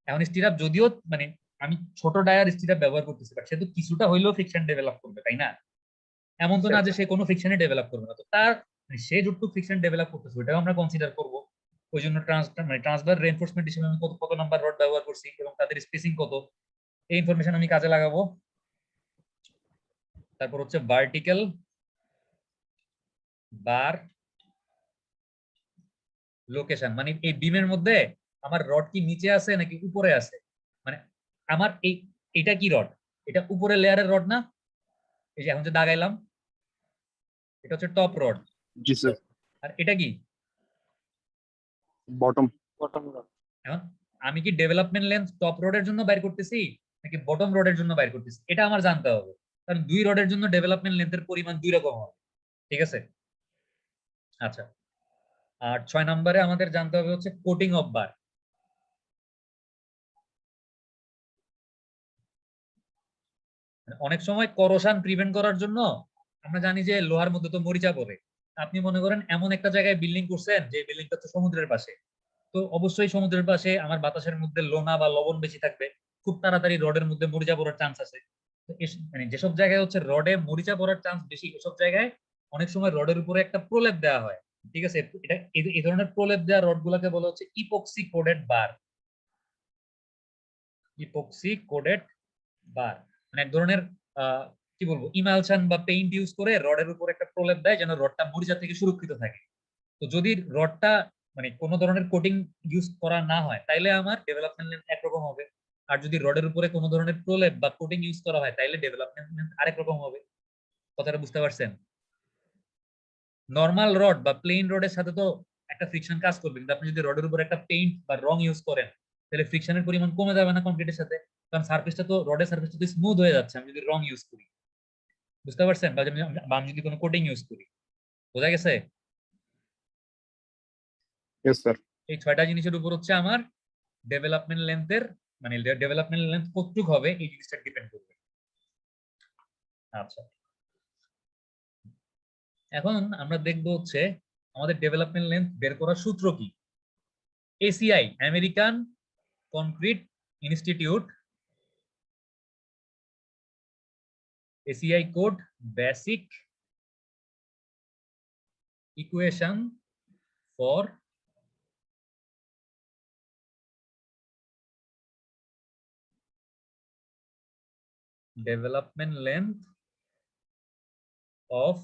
এখন স্টিরাপ যদিও মানে আমি ছোট ডায়ার স্টিরাপ ব্যবহার করতেছি, বাট সে তো কিছুটা হইলেও ফ্রিকশন ডেভেলপ করবে, তাই না? এমন তো না যে সে কোনো ফ্রিকশনে ডেভেলপ করবে না। তো তার মানে সে যতটুকু ফ্রিকশন ডেভেলপ করতেছে ওটাও আমরা কনসিডার করব। ওই জন্য ট্রান্সভার রেইনফোর্সমেন্ট হিসেবে আমি কত কত নাম্বার রড ব্যবহার করছি এবং তাদের স্পেসিং কত, এই ইনফরমেশন আমি কাজে লাগাবো। তারপর হচ্ছে ভার্টিক্যাল বার লোকেশন, মানে এই বিমের মধ্যে আমার রড কি নিচে আছে নাকি উপরে আছে। মানে আমার এটা কি রড? এটা উপরে লেয়ারের রড না? এই যে এখন যে দাগাইলাম এটা হচ্ছে টপ রড। জি স্যার। আর এটা কি? বটম। Bottom rod. এখন আমি কি ডেভেলপমেন্ট লেন্থ টপ রোডের জন্য বাইর করতেছি নাকি বটম রোডের জন্য বাইর করতেছি, এটা আমার জানতে হবে। কারণ দুই রডের জন্য ডেভেলপমেন্ট লেন্থের পরিমাণ দুই রকম হবে। ঠিক আছে, আচ্ছা। আর 6 নম্বরে আমাদের জানতে হবে হচ্ছে কোটিং অফ বার। অনেক সময় করোশন প্রিভেন্ট করার জন্য আমরা জানি যে লোহার মধ্যে তো মরিচা পড়ে। আপনি মনে করেন এমন একটা জায়গায় বিল্ডিং করছেন যে বিল্ডিংটা তো সমুদ্রের পাশে, তো অবশ্যই সমুদ্রের পাশে আমার বাতাসের মধ্যে লোনা বা লবণ বেশি থাকবে, খুব তাড়াতাড়ি রডের মধ্যে মরিচা পড়ার চান্স আছে। তো মানে যেসব জায়গায় হচ্ছে রডে মরিচা পড়ার চান্স বেশি, এসব জায়গায় অনেক সময় রডের উপরে একটা প্রলেপ দেওয়া হয়। ঠিক আছে, এটা এই ধরনের প্রলেপ দেওয়া রড গুলাকে বলা হচ্ছে ইপক্সি কোডেড বার। ইপক্সি কোডেড বার মানে এক ধরনের কি বলবো ইমালশন বা পেইন্ট ইউজ করে রডের উপর একটা প্রলেপ দেয় যেন রডটা মরিচা থেকে সুরক্ষিত থাকে। তো যদি রডটা মানে কোনো ধরনের কোটিং ইউজ করা না হয় তাইলে আমার ডেভেলপমেন্ট লেন্থ একরকম হবে। আর যদি রডের উপরে কোনো ধরনের প্রলেপ বা কোটিং ইউজ করা হয় তাইলে ডেভেলপমেন্ট লেন্থ আরেক রকম হবে। কথাটা বুঝতে পারছেন? নরমাল রড বা প্লেন রডের সাথে তো একটা ফ্রিকশন কাজ করবে, কিন্তু আপনি যদি রডের উপর একটা পেইন্ট বা রং ইউজ করেন তাহলে ফ্রিকশনের পরিমাণ কমে যাবে না কংক্রিটের সাথে? কারণ সারফেসটা তো রডের সারফেসটা তো স্মুথ হয়ে যাচ্ছে আমি যদি রং ইউজ করি। বুঝতে পারছেন? বা আমি যদি কোনো কোটিং ইউজ করি। বোঝা গেছে? Yes sir. এই 6টা জিনিসের উপর হচ্ছে আমার ডেভেলপমেন্ট লেন্থের মানে ডেভেলপমেন্ট লেন্থ কতটুকু হবে এই জিনিসটা ডিপেন্ড করবে। আচ্ছা, এখন আমরা দেখবো হচ্ছে আমাদের ডেভেলপমেন্ট লেন্থ বের করার সূত্র কি। ACI American Concrete Institute, ACI code basic equation for development length of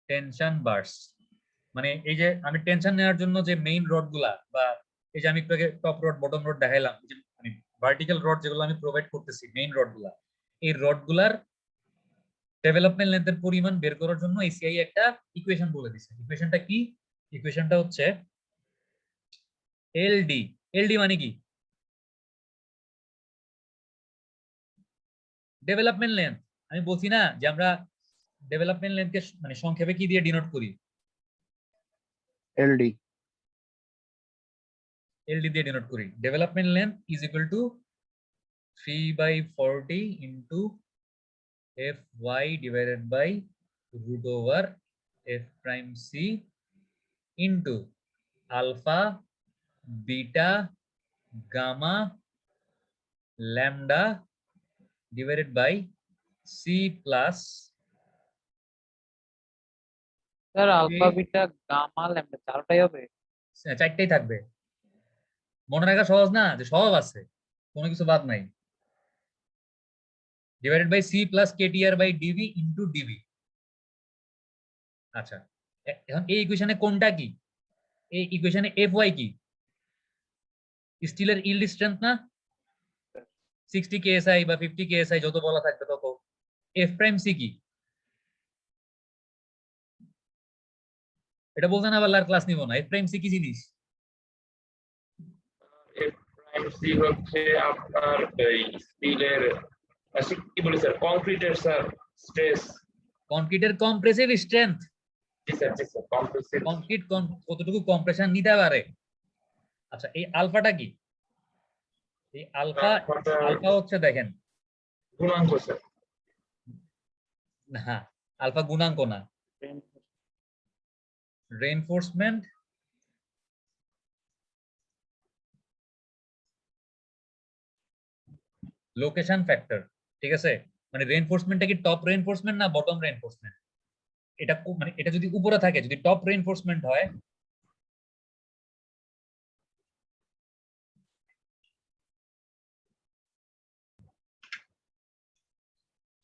tension bars. মানে এই যে আমি টেনশন নেওয়ার জন্য যে মেইন রড গুলা বা এই যে আমি একটু আগে টপ রড বটম রড দেখাইলাম, যে মানে ভার্টিক্যাল রড যেগুলো আমি প্রোভাইড করতেছি মেইন রড গুলা, এই রড গুলার ডেভেলপমেন্ট লেন্থের পরিমাণ বের করার জন্য এসিআই একটা ইকুয়েশন বলে দিছে। ইকুয়েশনটা কি? ইকুয়েশনটা হচ্ছে এলডি। এলডি মানে কি? Development length. আমি বলছি না যে আমরা ডেভেলপমেন্ট লেন্থকে মানে সংক্ষেপে কি দিয়ে ডিনোট করি? এলডি। এলডি দিয়ে ডিনোট করি। Development length is equal to 3/40 into fy divided by root over f prime c into alpha beta gamma lambda divided by c plus sir alpha beta gamma lambda চারটাই হবে? 4টাই থাকবে। মনে রাখা সহজ না? যে সহজ আছে, কোনো কিছু বাদ নাই। Divided by c plus kTr by dv into dv। আচ্ছা, এখন এই ইকুয়েশনে কোনটা কি? এই ইকুয়েশনে fy কি? স্টিলের ইল্ড স্ট্রেংথ না 60 কেএসআই বা 50 কেএসআই যত বলা থাকবে তত। এফ প্রাইম সি কি? এটা বলতে না পারলে আর ক্লাস নিব না। এফ প্রাইম সি কি জিনিস? এফ প্রাইম সি হচ্ছে আপনার এই স্টিলের কি বলি স্যার, কংক্রিটের স্যার স্ট্রেস। কংক্রিটের কম্প্রেসিভ স্ট্রেংথ। জি স্যার, জি স্যার, কম্প্রেসিভ। কংক্রিট কতটুকু কম্প্রেশন নিতে পারে। আচ্ছা এই আলফাটা কি? এই আলফা আলফা হচ্ছে দেখেন গুণাঙ্ক স্যার। না, আলফা গুণাঙ্ক না, রেইনফোর্সমেন্ট লোকেশন ফ্যাক্টর। ঠিক আছে, মানে রেইনফোর্সমেন্টটা কি টপ রেইনফোর্সমেন্ট না বটম রেইনফোর্সমেন্ট? এটা মানে এটা যদি উপরে থাকে, যদি টপ রেইনফোর্সমেন্ট হয়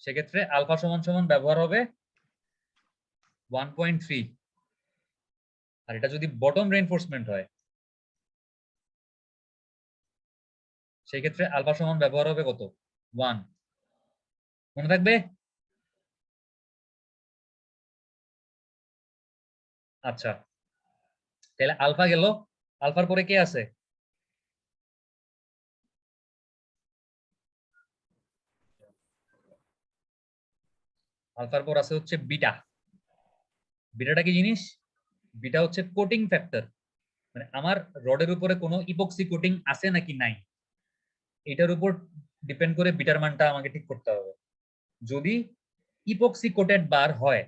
সেক্ষেত্রে আলফা সমান সমান ব্যবহার হবে 1.3। আর এটা যদি বটম রেইনফোর্সমেন্ট হয় সেই ক্ষেত্রে আলফা সমান ব্যবহার হবে কত? 1। মনে থাকবে? আচ্ছা তাহলে আলফা গেল, আলফার পরে কে আছে? আলফার পর আছে হচ্ছে বিটা। বিটাটা কি জিনিস? বিটা হচ্ছে কোটিং ফ্যাক্টর, মানে আমার রডের উপরে কোনো ইপক্সি কোটিং আছে নাকি নাই এটার উপর ডিপেন্ড করে বিটার মানটা আমাকে ঠিক করতে হবে। যদি ইপক্সি কোটেড বার হয়,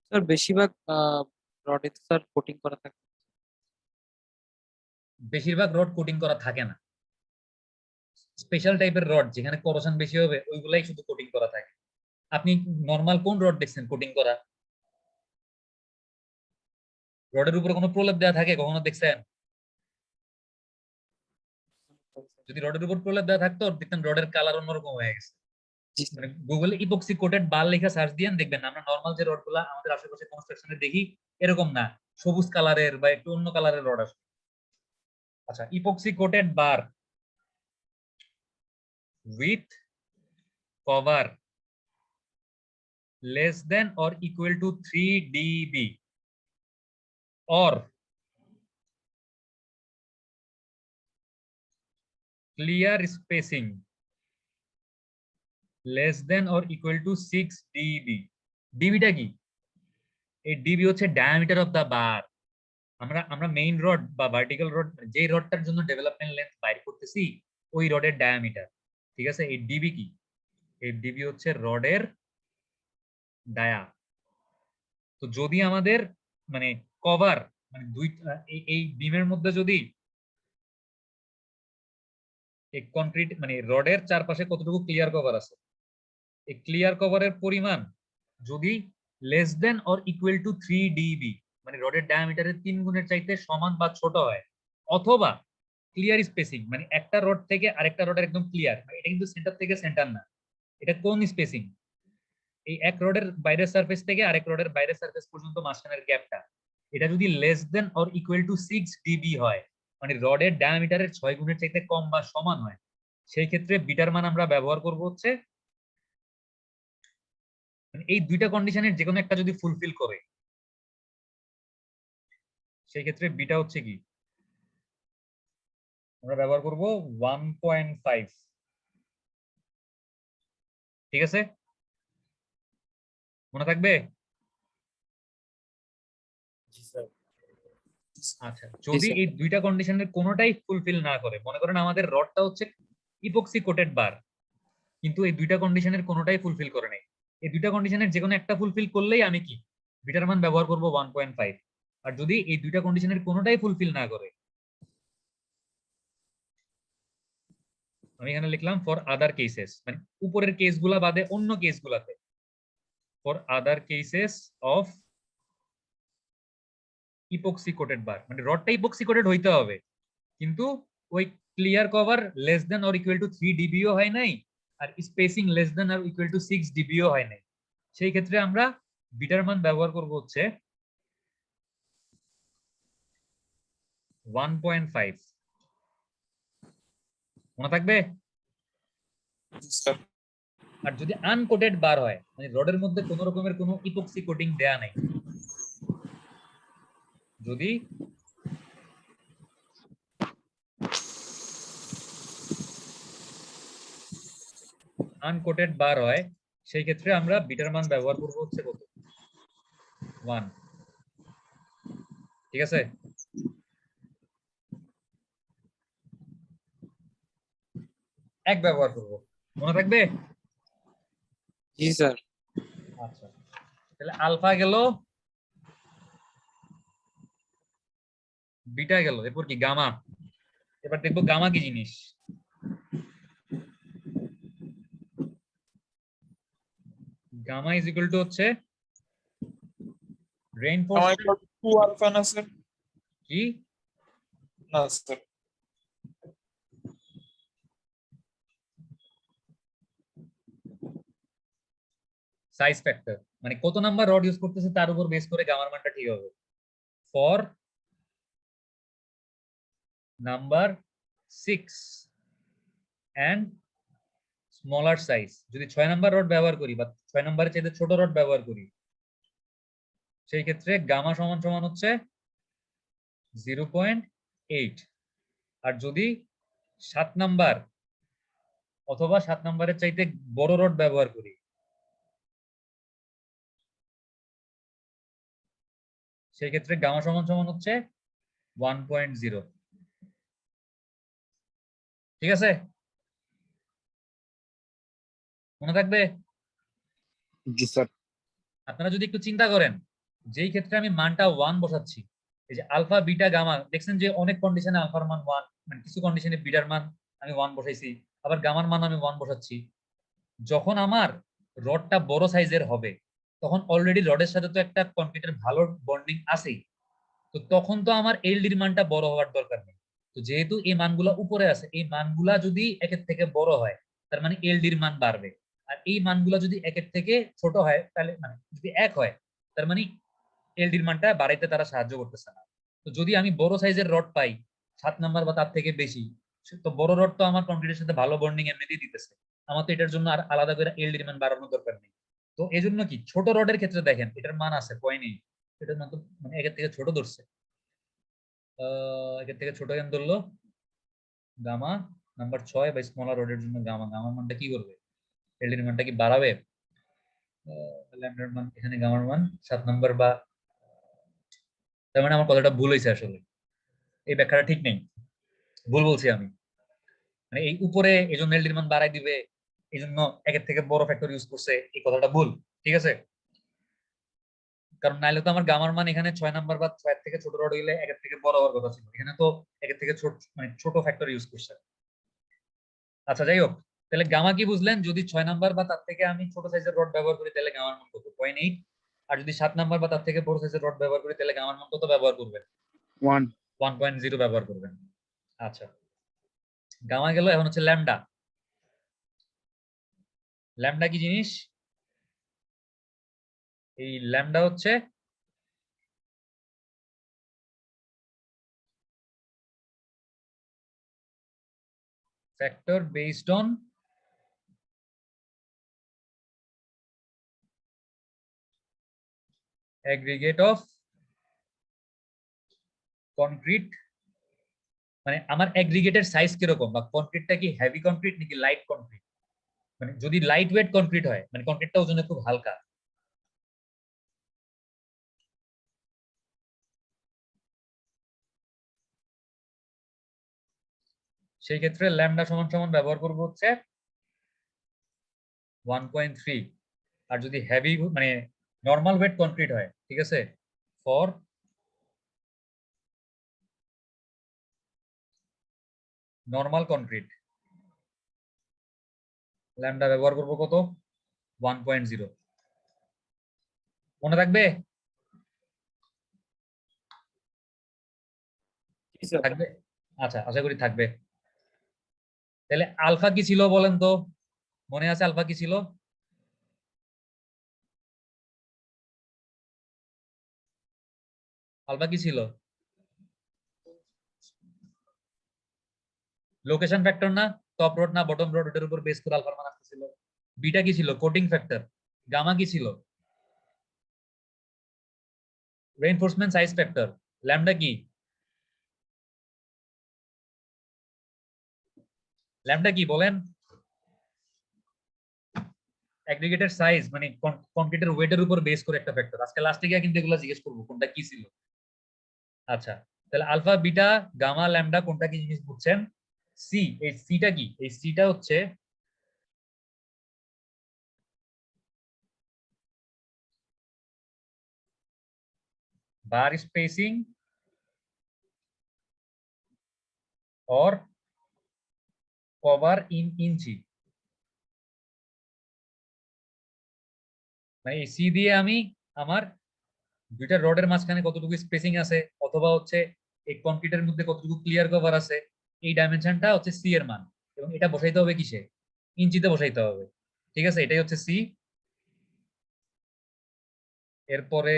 স্যার বেশিরভাগ রডে স্যার কোটিং করা থাকে। বেশিরভাগ রড কোটিং করা থাকে না। স্পেশাল টাইপের রড যেখানে করোশন বেশি হবে ওইগুলাই শুধু কোটিং করা থাকে। আপনি নরমাল কোন রড দেখছেন কোটিং করা? রডের উপরে কোনো প্রলেপ দেওয়া থাকে কখনো দেখছেন? যদি রডের উপর প্রলেপ দেওয়া থাকতো দেখতেন রডের কালার অন্যরকম হয়ে গেছে। জি স্যার। মানে গুগলে ইপক্সি কোটেড বার লেখা সার্চ দিয়েন দেখবেন, আমরা নরমাল যে রডগুলা আমাদের আশেপাশে কনস্ট্রাকশনে দেখি এরকম না, সবুজ কালারের বা একটু অন্য কালারের রড আসে। আচ্ছা epoxy coated bar with cover less than or equal to 3 dB or clear spacing less than or equal to 6 dB। ডিবিটা কি? এই ডিবি হচ্ছে ডায়ামিটার অফ দা বার। আমরা মেইন রড বা ভার্টিক্যাল রড যে রডটার জন্য ডেভেলপমেন্ট লেন্থ বাইর করতেছি ওই রডের ডায়ামিটার। ঠিক আছে, এই ডিবি কি? এই ডিবি হচ্ছে রডের ডায়া। তো যদি আমাদের মানে কভার মানে দুই এই বিমের মধ্যে যদি এই কনক্রিট মানে রডের চারপাশে কতটুকু ক্লিয়ার কভার আছে, এই ক্লিয়ার কভারের পরিমাণ যদি less than or equal to 3 DB মানে রডের ডায়ামিটারের 3 গুণের চাইতে সমান বা ছোট হয়, অথবা ক্লিয়ার স্পেসিং মানে একটা রড থেকে আরেকটা রডের একদম ক্লিয়ার, এটা কিন্তু সেন্টার থেকে সেন্টার না, এটা কোন স্পেসিং? এই এক রডের বাইরের সারফেস থেকে আরেক রডের বাইরের সারফেস পর্যন্ত মাঝখানের গ্যাপটা, এটা যদি less than or equal to 6 DB হয় মানে রডের ডায়ামিটারের 6 গুণের চাইতে কম বা সমান হয়, সেই ক্ষেত্রে বিটার মান আমরা ব্যবহার করব হচ্ছে মানে এই দুইটা কন্ডিশনের যে কোনো একটা যদি ফুলফিল করে সেই ক্ষেত্রে বিটা হচ্ছে কি আমরা ব্যবহার করব 1.5। ঠিক আছে, মনে থাকবে? জি স্যার। আচ্ছা যদি স্যার। এই দুইটা কন্ডিশনের কোনোটাই ফুলফিল না করে, মনে করেন আমাদের রডটা হচ্ছে ইপক্সি কোটেড বার কিন্তু এই দুইটা কন্ডিশনের কোনোটাই ফুলফিল করে নাই, এই দুইটা কন্ডিশনের যে কোনো একটা ফুলফিল করলেই আমি কি বিটার মান ব্যবহার করব 1.5। আর যদি এই দুইটা কন্ডিশনের কোনোটাই ফুলফিল না করে আমি এখানে লিখলাম ফর আদার কেসেস, মানে উপরের কেসগুলা বাদে অন্য কেসগুলাতে for other cases of epoxy coated bar মানে রডটা ইপক্সি কোটেড হইতে হবে কিন্তু ওই clear cover less than or equal to 3 ডিবিও হয় নাই আর spacing less than or equal to 6 ডিবিও হয় নাই, সেই ক্ষেত্রে আমরা বিটার মান ব্যবহার করব হচ্ছে 1.5 মনে থাকবে। স্যার আর যদি আনকোটেড বার হয় মানে রডের মধ্যে কোন রকমের কোনো ইপক্সি কোটিং দেয়া নাই, যদি আনকোটেড বার হয় সেই ক্ষেত্রে আমরা বিটার মান ব্যবহার করব হচ্ছে কত 1। ঠিক আছে, এক ব্যবহার করব, মনে থাকবে। জি স্যার। আচ্ছা তাহলে আলফা গেল, বিটা গেল, এরপর কি গামা। এবার দেখবো গামা কি জিনিস। গামা ইজ ইকুয়াল টু হচ্ছে আমার রেইনফোর্সমেন্ট 2 আলফা না স্যার? কি না স্যার, সাইজ ফ্যাক্টর, মানে কত নাম্বার রড ইউজ করতেছে তার উপর বেস করে গামার মানটা ঠিক হবে। For number 6 and smaller size, যদি 6 নাম্বার রড ব্যবহার করি বা 6 নাম্বারের চাইতে ছোট রড ব্যবহার করি সেই ক্ষেত্রে গামা সমান সমান হচ্ছে 0.8। আর যদি 7 নাম্বার অথবা 7 নাম্বারের চাইতে বড় রড ব্যবহার করি সেই ক্ষেত্রে গামা সমান সমান হচ্ছে 1.0। ঠিক আছে, মনে থাকবে। জি স্যার। আপনারা যদি একটু চিন্তা করেন, যেই ক্ষেত্রে আমি মানটা 1 বসাচ্ছি, এই যে আলফা বিটা গামা, দেখছেন যে অনেক কন্ডিশনে আলফার মান 1, মানে কিছু কন্ডিশনে বিটার মান আমি 1 বসাইছি, আবার গামার মান আমি 1 বসাচ্ছি। যখন আমার রডটা বড় সাইজের হবে তখন অলরেডি রডের সাথে তো একটা কনক্রিটের ভালো বন্ডিং আছেই, তো তখন তো আমার এলডির মানটা বড় হওয়ার দরকার নেই। তো যেহেতু এই মানগুলা উপরে আছে, এই মানগুলা যদি একের থেকে বড় হয় তার মানে এলডির মান বাড়বে। আর এই মানগুলা যদি একের থেকে ছোট হয় তাহলে মানে যদি এক হয় তার মানে এলডির মানটা বাড়াইতে তারা সাহায্য করতেছে না। তো যদি আমি বড় সাইজের রড পাই 7 নাম্বার বা তার থেকে বেশি, তো বড় রড তো আমার কনক্রিটের সাথে ভালো বন্ডিং এমনিতেই দিতেছে, আমার তো এটার জন্য আর আলাদা করে এলডির মান বাড়ানোর দরকার নেই। তো এই জন্য কি ছোট রডের ক্ষেত্রে দেখেন এটার মান আছে 0.8, এটার মান তো মানে একের থেকে ছোট ধরছে। একের থেকে ছোট কেন ধরলো, গামা নাম্বার 6 বা স্মলার রডের জন্য গামা গামার মানটা কি করবে, এলডির মানটা কি বাড়াবে। ল্যামডার মান এখানে গামার মান 7 নাম্বার বা, তার মানে আমার কথাটা ভুল হয়েছে আসলে, এই ব্যাখ্যাটা ঠিক নেই, ভুল বলছি আমি। মানে এই উপরে এই জন্য এলডির মান বাড়াই দিবে, এই জন্য একের থেকে বড় ফ্যাক্টর ইউজ করছে, এই কথাটা ভুল। ঠিক আছে, কারণ নাইলে তো আমার গামার মান এখানে 6 নাম্বার বা 6 থেকে ছোট রড হইলে একের থেকে বড় হওয়ার কথা ছিল, এখানে তো একের থেকে ছোট মানে ছোট ফ্যাক্টর ইউজ করছে। আচ্ছা যাই হোক, তাহলে গামা কি বুঝলেন, যদি 6 নাম্বার বা তার থেকে আমি ছোট সাইজের রড ব্যবহার করি তাহলে গামার মান কত 0.8, আর যদি 7 নাম্বার বা তার থেকে বড় সাইজের রড ব্যবহার করি তাহলে গামার মান কত ব্যবহার করবেন 1 1.0 ব্যবহার করবেন। আচ্ছা গামা গেল, এখন হচ্ছে ল্যামডা। ল্যামডা কি জিনিস, এই ল্যামডা হচ্ছে factor based on aggregate of concrete, মানে আমার অ্যাগ্রিগেটের সাইজ কিরকম বা কনক্রিটটা কি হেভি কনক্রিট নাকি লাইট কনক্রিট। মানে যদি লাইট ওয়েট কনক্রিট হয় মানে কনক্রিটটা ওজনে খুব হালকা, সেই ক্ষেত্রে ল্যামডা সমান সমান ব্যবহার করব হচ্ছে 1.3। আর যদি হেভি মানে নরমাল ওয়েট কনক্রিট হয়, ঠিক আছে, ফর নরমাল কনক্রিট ল্যামডা ব্যবহার করব কত 1.0। মনে থাকবে, জি স্যার। থাকবে। আচ্ছা আশা করি থাকবে। তাহলে আলফা কি ছিল বলেন তো, মনে আছে আলফা কি ছিল। আলফা কি ছিল, লোকেশন ফ্যাক্টর না, টপ রোড না বটম রোড, ওটার উপর বেস করে আলফার মান আসতেছিল। বিটা কি ছিল? Coating factor. গামা কি ছিল? Reinforcement size factor. ল্যামডা কি? ল্যামডা কি বলেন? অ্যাগ্রিগেটের সাইজ, মানে কংক্রিটের ওয়েটের উপর বেস করে একটা ফ্যাক্টর। আজকে লাস্টে গিয়ে কিন্তু এগুলো জিজ্ঞেস করবো কোনটা কি ছিল। আচ্ছা, তাহলে আলফা বিটা গামা ল্যামডা কোনটা কি জিনিস বুঝছেন? সি, এই সিটা কি? এই সিটা হচ্ছে বার স্পেসিং और কভার ইন ইঞ্চি। মানে এই সি দিয়ে আমি আমার দুইটা রডের মাঝখানে কতটুকু স্পেসিং আছে, অথবা হচ্ছে এই কংক্রিটের মধ্যে কতটুকু ক্লিয়ার কভার আছে, এই ডাইমেনশনটা হচ্ছে সি এর মান। এবং এটা বসাইতে হবে কিসে? ইঞ্চিতে বসাইতে হবে। ঠিক আছে, এটাই হচ্ছে সি। এরপরে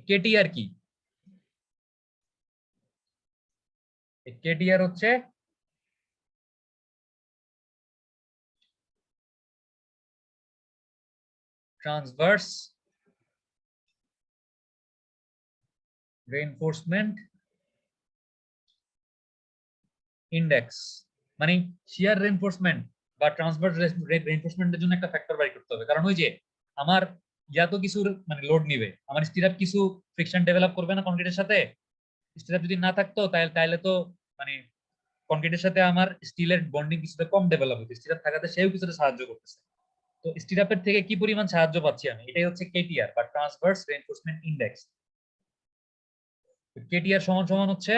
কেটিআর কি? কেটিআর হচ্ছে ট্রান্সভার্স রেইনফোর্সমেন্ট ইন্ডেক্স। মানে শিয়ার রেইনফোর্সমেন্ট বা ট্রান্সভার্স রেইনফোর্সমেন্টের জন্য একটা ফ্যাক্টর বাই করতে হবে। কারণ ওই যে আমার তো কিছু মানে লোড নিবে, আমার স্টিরাপ কিছু ফ্রিকশন ডেভেলপ করবে না কংক্রিটের সাথে। স্টিরাপ যদি না থাকতো তাহলে তো মানে কংক্রিটের সাথে আমার স্টিলের বন্ডিং কিছুটা কম ডেভেলপ হতো। স্টিরাপ থাকাতে সেও কিছুটা সাহায্য করতেছে। তো স্টিরাপের থেকে কি পরিমাণ সাহায্য পাচ্ছি আমি, এটাই হচ্ছে কেটিআর বা ট্রান্সভার্স রেইনফোর্সমেন্ট ইন্ডেক্স। কেটিআর সমান সমান হচ্ছে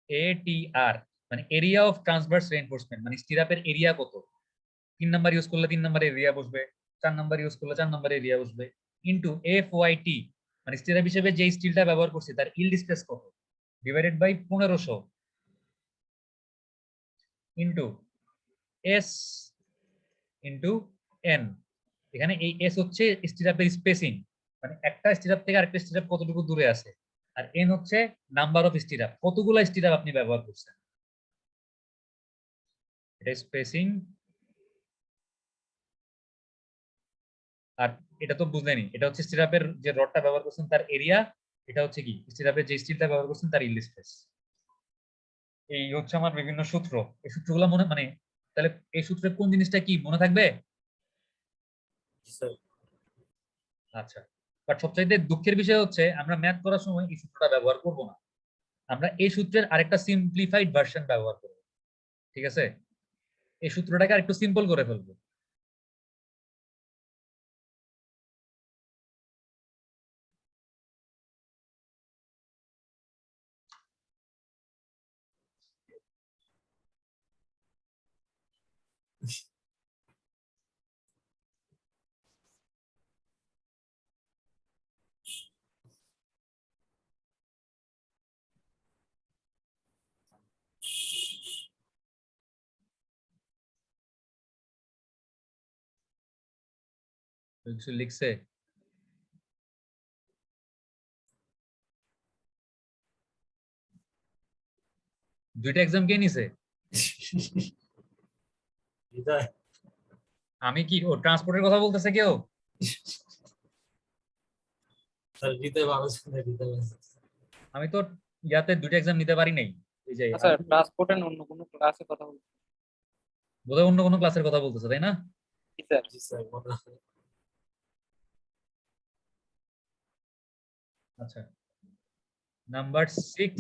এটিআর, মানে এরিয়া অফ ট্রান্সভার্স রেইনফোর্সমেন্ট। মানে স্টিরাপের এরিয়া কত, 3 নাম্বার ইউজ করলে 3 নাম্বার এরিয়া বসবে, 4 নাম্বার ইউজ করলে 4 নাম্বার এরিয়া বসবে, ইন্টু এফ ওয়াই টি, মানে স্টিরাপ হিসেবে যে স্টিলটা ব্যবহার করছি তার ইল্ড স্ট্রেস কত, divided by 1500 into S into N. এখানে এই এস হচ্ছে স্টিরাপের স্পেসিং, মানে একটা স্টিরাপ থেকে আরেকটা স্টিরাপ কতটুকু দূরে আছে, আর এন হচ্ছে নাম্বার অফ স্টিরাপ, কতগুলো স্টিরাপ আপনি ব্যবহার করছেন। এটা স্পেসিং, আর এটা তো বুঝলেনি, এটা হচ্ছে স্টিরাপের যে রডটা ব্যবহার করছেন তার এরিয়া, এটা হচ্ছে কি স্টিরাপের যে স্টিলটা ব্যবহার করছেন তার ইল্ড স্ট্রেস। এই হচ্ছে আমার বিভিন্ন সূত্র। এই সূত্রগুলো মনে মানে তাহলে এই সূত্রের কোন জিনিসটা কি মনে থাকবে? জি স্যার। আচ্ছা, বাট সবচাইতে দুঃখের বিষয় হচ্ছে আমরা ম্যাথ করার সময় এই সূত্রটা ব্যবহার করব না। আমরা এই সূত্রের আরেকটা সিম্পলিফাইড ভার্সন ব্যবহার করব। ঠিক আছে, এই সূত্রটাকে আরেকটু সিম্পল করে ফেলবো। কিছু লিখছে? দুইটা এক্সাম কে নিছে? হৃদয়। আমি কি ও ট্রান্সপোর্টের কথা বলতেছে কেউ? স্যার হৃদয় ভালো ছিল, হৃদয় ভালো ছিল। আমি তো ইয়াতে দুইটা এক্সাম নিতে পারি নাই। এই যে স্যার ট্রান্সপোর্টের অন্য কোনো ক্লাসে কথা বলছি। বোধহয় অন্য কোনো ক্লাসের কথা বলতেছে, তাই না? জি স্যার। জি স্যার মনে হয়। আচ্ছা, নাম্বার 6।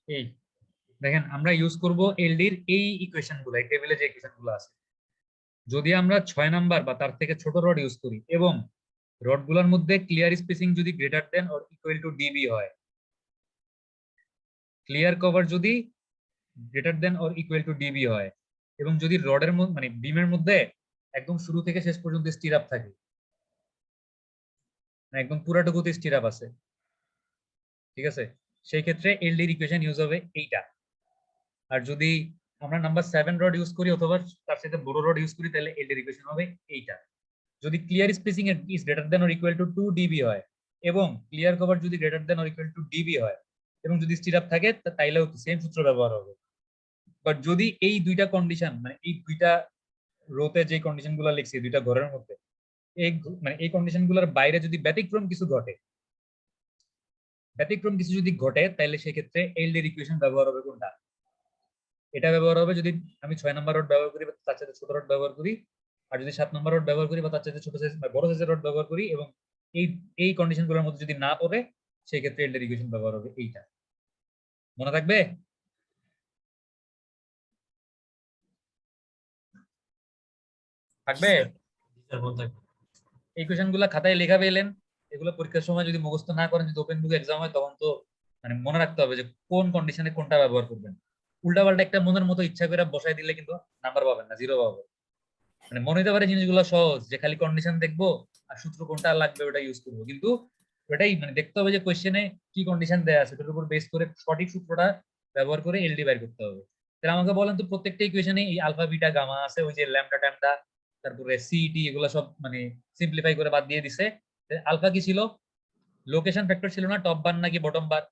এই দেখেন আমরা ইউজ করব এলডির এই ইকুয়েশন গুলো, এই টেবিলে যে ইকুয়েশন গুলো আছে। যদি আমরা 6 নাম্বার বা তার থেকে ছোট রড ইউজ করি এবং রড গুলোর মধ্যে ক্লিয়ার স্পেসিং যদি greater than or equal two DB হয়, ক্লিয়ার কভার যদি greater than or equal two DB হয়, এবং যদি রডের মানে বিমের মধ্যে একদম শুরু থেকে শেষ পর্যন্ত স্টিরাপ থাকে, মানে একদম পুরাটুকুতে স্টিরাপ আছে, ঠিক আছে, সেই ক্ষেত্রে এলডির ইকুয়েশন ইউজ হবে এইটা। আর যদি আমরা নাম্বার 7 রড ইউজ করি অথবা তার সাথে বড় রড ইউজ করি, তাহলে এলডির ইকুয়েশন হবে এইটা। যদি ক্লিয়ার স্পেসিং এর is greater than or equal two 2 DB হয় এবং ক্লিয়ার কভার যদি greater than or equal two DB হয় এবং যদি স্টিরাপ থাকে, তাইলেও সেম সূত্র ব্যবহার হবে। বাট যদি এই দুইটা কন্ডিশন, মানে এই দুইটা রোতে যে কন্ডিশন গুলো লিখছি দুইটা ঘরের মধ্যে, এই মানে এই কন্ডিশন গুলোর বাইরে যদি ব্যতিক্রম কিছু ঘটে, যদি ঘটে, তাহলে সেক্ষেত্রে এলডির ইকুয়েশন ব্যবহার হবে কোনটা? এটা ব্যবহার হবে যদি আমি 6 নাম্বার রড ব্যবহার করি বা তার সাথে ছোট রড ব্যবহার করি, আর যদি 7 নাম্বার রড ব্যবহার করি বা তার সাথে ছোট সাইজ বা বড় সাইজের রড ব্যবহার করি এবং এই কন্ডিশন গুলোর মধ্যে যদি না পড়ে, সেই ক্ষেত্রে এলডির ইকুয়েশন ব্যবহার হবে এইটা। মনে থাকবে? থাকবে? জি স্যার, মনে থাকবে। এই কোয়েশ্চেন গুলা খাতায় লেখা পেলেন, এগুলো পরীক্ষার সময় যদি মুখস্থ না করেন, যদি ওপেন বুক এক্সাম হয়, তখন তো মানে মনে রাখতে হবে যে কোন কন্ডিশনে কোনটা ব্যবহার করবেন। উল্টাপাল্টা একটা মনের মতো ইচ্ছা করে বসাই দিলে কিন্তু নাম্বার পাবেন না, 0 পাবেন। মানে মনে হতে পারে জিনিসগুলো সহজ, যে খালি কন্ডিশন দেখবো আর সূত্র কোনটা লাগবে ওটা ইউজ করবো, কিন্তু ওটাই মানে দেখতে হবে যে কোয়েশ্চেনে কি কন্ডিশন দেয়া আছে, ওটার উপর বেস করে সঠিক সূত্রটা ব্যবহার করে এলডি বের করতে হবে। তাহলে আমাকে বলেন তো, প্রত্যেকটা ইকুয়েশনে এই আলফা বিটা গামা আছে, ওই যে ল্যামডা ট্যামডা তারপরে সিইটি এগুলো সব মানে সিম্পলিফাই করে বাদ দিয়ে দিছে। আলফা কি ছিল? লোকেশন ফ্যাক্টর ছিল না? টপ বার নাকি বটম বার?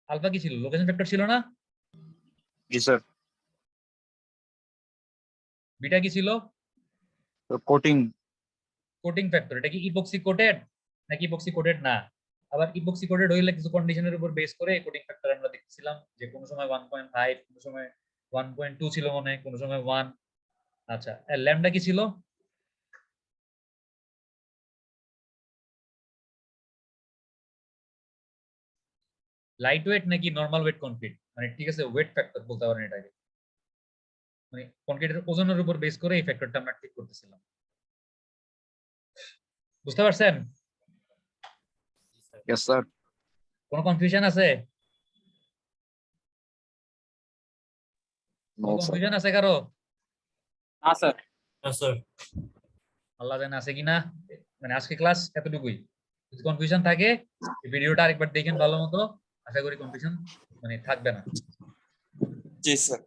আলফা কি ছিল? লোকেশন ফ্যাক্টর ছিল না? জি স্যার। বিটা কি ছিল? কোটিং। Coating factor. এটা কি ইপক্সি কোটেড নাকি ইপক্সি কোটেড না? আবার ইপক্সি কোটেড হইলে কিছু কন্ডিশনের উপর বেস করে কোটিং ফ্যাক্টর আমরা দেখছিলাম, যে কোনো সময় 1.5, কোনো সময় 1.2 ছিল মনে হয়, কোনো সময় 1। আচ্ছা, আর ল্যামডা কি ছিল? লাইট ওয়েট নাকি নরমাল ওয়েট কনক্রিট? মানে ঠিক আছে, ওয়েট ফ্যাক্টর বলতে পারেন এটাকে, মানে কনক্রিটের ওজনের উপর বেস করে এই ফ্যাক্টরটা আমরা ঠিক করতেছিলাম। বুঝতে পারছেন? জি স্যার। Yes sir. কোনো কনফিউশন আছে? নো কোনো স্যার। কনফিউশন আছে কারো? না স্যার। না স্যার। আল্লাহ জানে আছে কিনা। মানে আজকে ক্লাস এতটুকুই। যদি কনফিউশন থাকে, এই ভিডিওটা আরেকবার দেখেন ভালো মতো, আশা করি কনফিউশন মানে থাকবে না। জি স্যার।